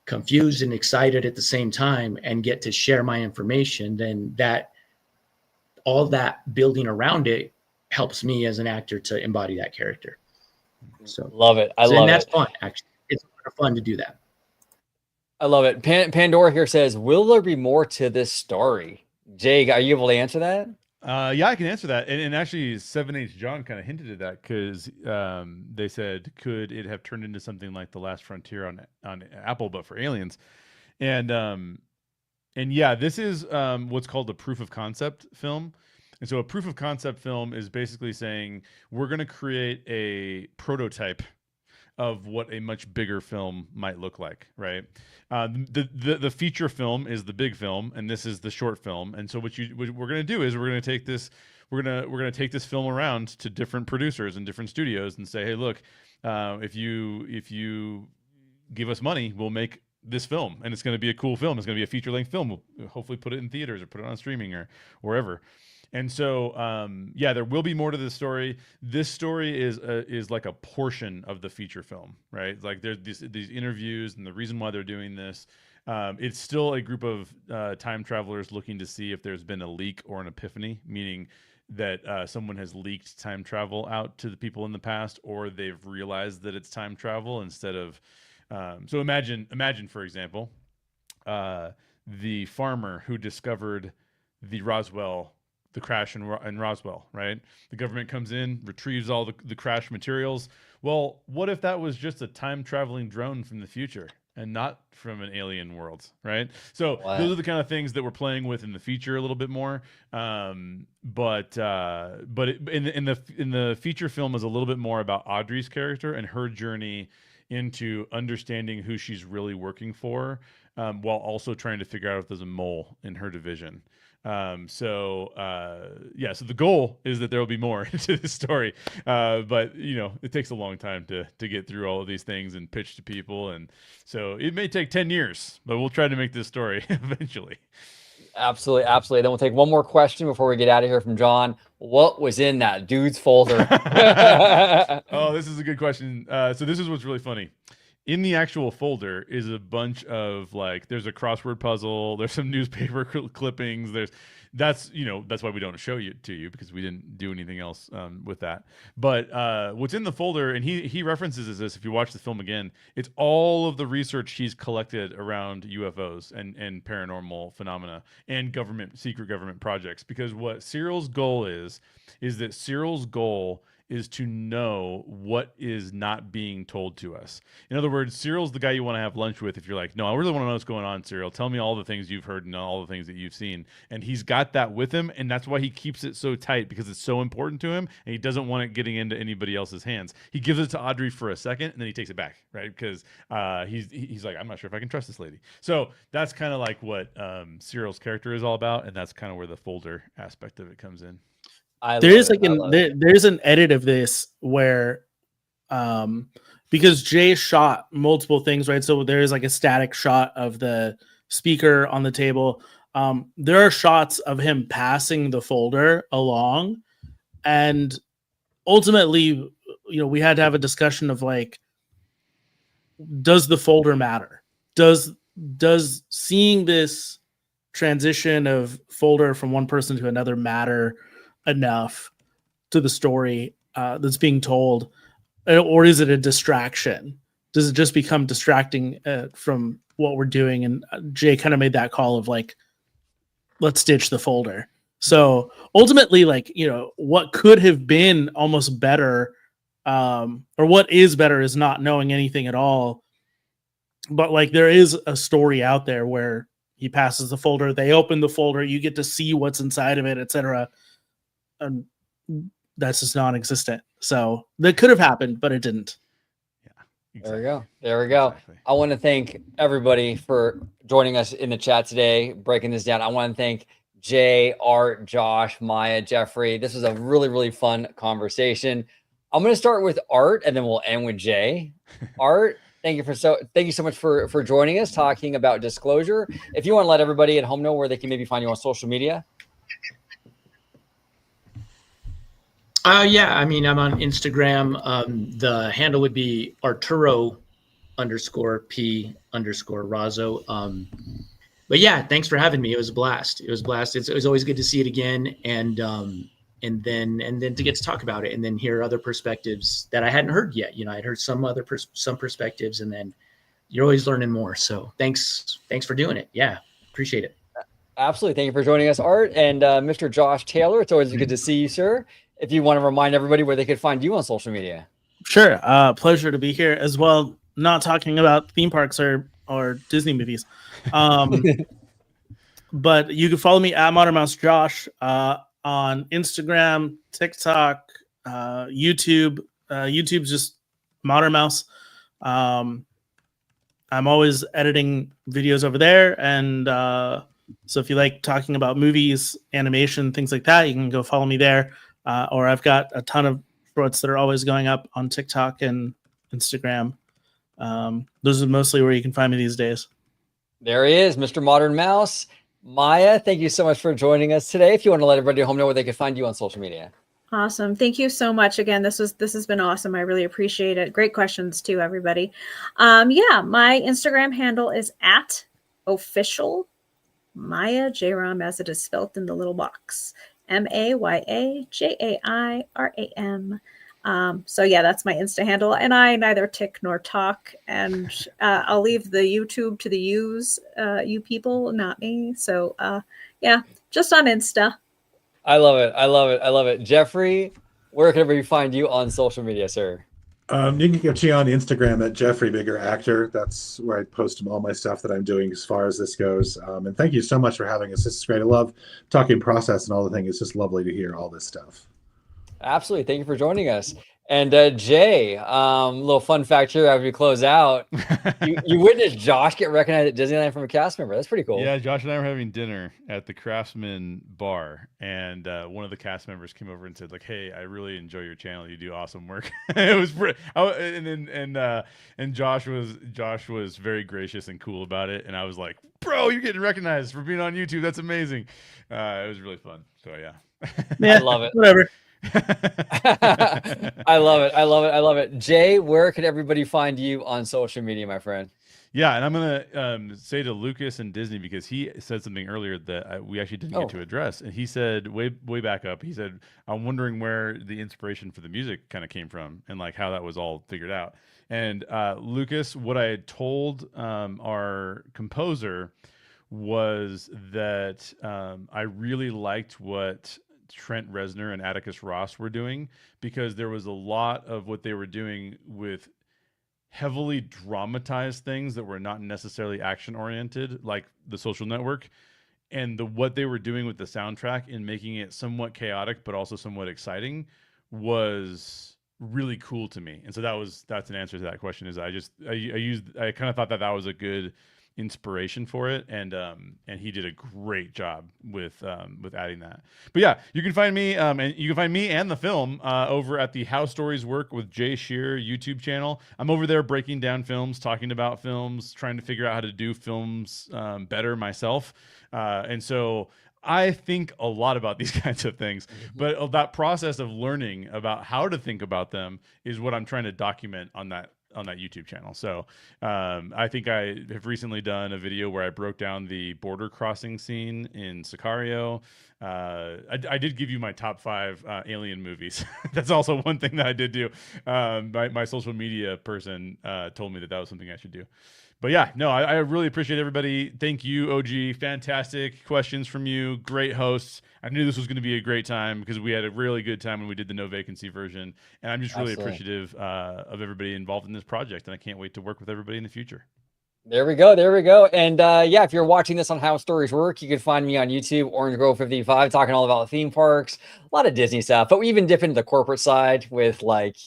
confused and excited at the same time and get to share my information, then all that building around it helps me as an actor to embody that character. So love it. I love it. And that's fun, actually. It's fun to do that. I love it. Pandora here says, will there be more to this story? Jay, are you able to answer that? Yeah, I can answer that. And actually, 7H John kind of hinted at that because they said, could it have turned into something like The Last Frontier on Apple, but for aliens? And yeah, this is what's called a proof of concept film. And so a proof of concept film is basically saying we're going to create a prototype of what a much bigger film might look like, right? The feature film is the big film, and this is the short film. And so what we're going to do is we're going to take this film around to different producers and different studios and say, hey, look, if you give us money, we'll make this film, and it's going to be a cool film. It's going to be a feature-length film. We'll hopefully put it in theaters or put it on streaming or wherever. And so, yeah, there will be more to this story. This story is like a portion of the feature film, right? Like there's these interviews, and the reason why they're doing this. It's still a group of time travelers looking to see if there's been a leak or an epiphany, meaning that someone has leaked time travel out to the people in the past, or they've realized that it's time travel instead of. So imagine, for example, the farmer who discovered the crash in Roswell, right? The government comes in, retrieves all the crash materials. Well, what if that was just a time-traveling drone from the future and not from an alien world, right? So those are the kind of things that we're playing with in the feature a little bit more. But in the feature film is a little bit more about Audrey's character and her journey into understanding who she's really working for, while also trying to figure out if there's a mole in her division. So the goal is that there will be more to this story. But it takes a long time to get through all of these things and pitch to people. And so it may take 10 years, but we'll try to make this story eventually. Absolutely. Absolutely. Then we'll take one more question before we get out of here from John. What was in that dude's folder? Oh, this is a good question. So this is what's really funny. In the actual folder is a bunch of there's a crossword puzzle. There's some newspaper clippings. that's that's why we don't show you to you, because we didn't do anything else with that. But what's in the folder, and he references this if you watch the film again, it's all of the research he's collected around UFOs and paranormal phenomena and secret government projects. Because what Cyril's goal is that Cyril's goal is to know what is not being told to us. In other words, Cyril's the guy you want to have lunch with if you're like, no, I really want to know what's going on, Cyril. Tell me all the things you've heard and all the things that you've seen. And he's got that with him, and that's why he keeps it so tight, because it's so important to him, and he doesn't want it getting into anybody else's hands. He gives it to Audrey for a second, and then he takes it back, right? Because he's like, I'm not sure if I can trust this lady. So that's kind of like what Cyril's character is all about, and that's kind of where the folder aspect of it comes in. There's an edit of this where because Jay shot multiple things, right? So there is like a static shot of the speaker on the table. There are shots of him passing the folder along, and ultimately, we had to have a discussion of like, does the folder matter? Does seeing this transition of folder from one person to another matter enough to the story that's being told, or is it a distraction? Does it just become distracting from what we're doing? And Jay kind of made that call of like, let's ditch the folder. So ultimately, like, what could have been almost better, or what is better, is not knowing anything at all. But like, there is a story out there where he passes the folder, they open the folder, you get to see what's inside of it, etc. And that's just non-existent. So that could have happened, but it didn't. There we go. Exactly. I want to thank everybody for joining us in the chat today, breaking this down. I want to thank Jay, Art, Josh, Maya, Jeffrey. This was a really, really fun conversation. I'm going to start with Art, and then we'll end with Jay. Art, thank you so much for joining us, talking about Disclosure. If you want to let everybody at home know where they can maybe find you on social media. Yeah, I mean, I'm on Instagram. The handle would be Arturo_P_Razzo. But yeah, thanks for having me. It was a blast. It was always good to see it again, and then to get to talk about it, and then hear other perspectives that I hadn't heard yet. I'd heard some perspectives, and then you're always learning more. So thanks for doing it. Yeah, appreciate it. Absolutely. Thank you for joining us, Art. And Mr. Josh Taylor, it's always good to see you, sir. If you want to remind everybody where they could find you on social media. Sure. Pleasure to be here as well. Not talking about theme parks or Disney movies. But you can follow me at Modern Mouse Josh on Instagram, TikTok, YouTube. YouTube's just Modern Mouse. I'm always editing videos over there. And so if you like talking about movies, animation, things like that, you can go follow me there. Or I've got a ton of shorts that are always going up on TikTok and Instagram. Those are mostly where you can find me these days. There he is, Mr. Modern Mouse. Maya, thank you so much for joining us today. If you want to let everybody at home know where they can find you on social media. Awesome. Thank you so much. Again, this has been awesome. I really appreciate it. Great questions too, everybody. Yeah, my Instagram handle is @official Maya Jairam, as it is spelled in the little box. MayaJairam. So yeah, that's my Insta handle, and I neither tick nor talk, and I'll leave the YouTube to the you people, not me. So yeah, just on Insta. I love it. Jeffrey, where can everybody find you on social media, sir? You can get me on Instagram at Jeffrey Bigger Actor. That's where I post all my stuff that I'm doing as far as this goes. And thank you so much for having us. This is great. I love talking process and all the things. It's just lovely to hear all this stuff. Absolutely. Thank you for joining us. And Jay, little fun fact here after we close out. you witnessed Josh get recognized at Disneyland from a cast member. That's pretty cool. Yeah, Josh and I were having dinner at the Craftsman bar, and one of the cast members came over and said, like, "Hey, I really enjoy your channel. You do awesome work." It was and Josh was very gracious and cool about it, and I was like, "Bro, you're getting recognized for being on YouTube. That's amazing." It was really fun. So yeah, I love it. Whatever. I love it. Jay, where can everybody find you on social media, my friend? Yeah, and I'm gonna say to Lucas and Disney, because he said something earlier that we actually didn't get to address, and he said way back up, he said, I'm wondering where the inspiration for the music kind of came from and like how that was all figured out. And Lucas, what I had told our composer was that I really liked what Trent Reznor and Atticus Ross were doing, because there was a lot of what they were doing with heavily dramatized things that were not necessarily action oriented, like The Social Network, and what they were doing with the soundtrack and making it somewhat chaotic but also somewhat exciting was really cool to me. And so that's an answer to that question. Is I kind of thought that was a good inspiration for it, and he did a great job with adding that. But yeah, you can find me and the film over at the How Stories Work with Jay Shear YouTube channel. I'm over there breaking down films, talking about films, trying to figure out how to do films better myself, and so I think a lot about these kinds of things, but that process of learning about how to think about them is what I'm trying to document on that YouTube channel. So I think I have recently done a video where I broke down the border crossing scene in Sicario. I did give you my top 5 alien movies. That's also one thing that I did do. My social media person told me that was something I should do. But yeah, no, I really appreciate everybody. Thank you, OG. Fantastic questions from you. Great hosts. I knew this was going to be a great time because we had a really good time when we did the no vacancy version. And I'm just really appreciative of everybody involved in this project. And I can't wait to work with everybody in the future. There we go. And yeah, if you're watching this on How Stories Work, you can find me on YouTube, Orange Grove 55, talking all about theme parks, a lot of Disney stuff, but we even dip into the corporate side with like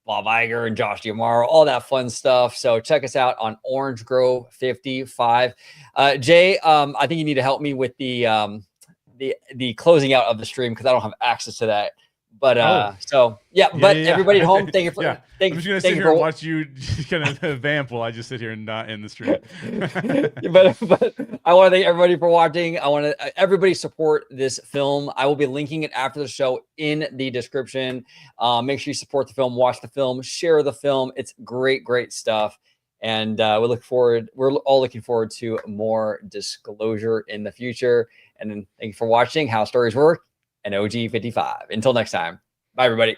Bob Iger and Josh D'Amaro, all that fun stuff. So check us out on Orange Grove 55. Jay, I think you need to help me with the closing out of the stream because I don't have access to that. But everybody at home, thank you for I'm just gonna sit here and watch you kind of vamp while I just sit here and not in the stream. but I want to thank everybody for watching. I want to everybody support this film. I will be linking it after the show in the description. Make sure you support the film, watch the film, share the film. It's great stuff. And we're all looking forward to more disclosure in the future. And then thank you for watching How Stories Work and OG 55. Until next time. Bye, everybody.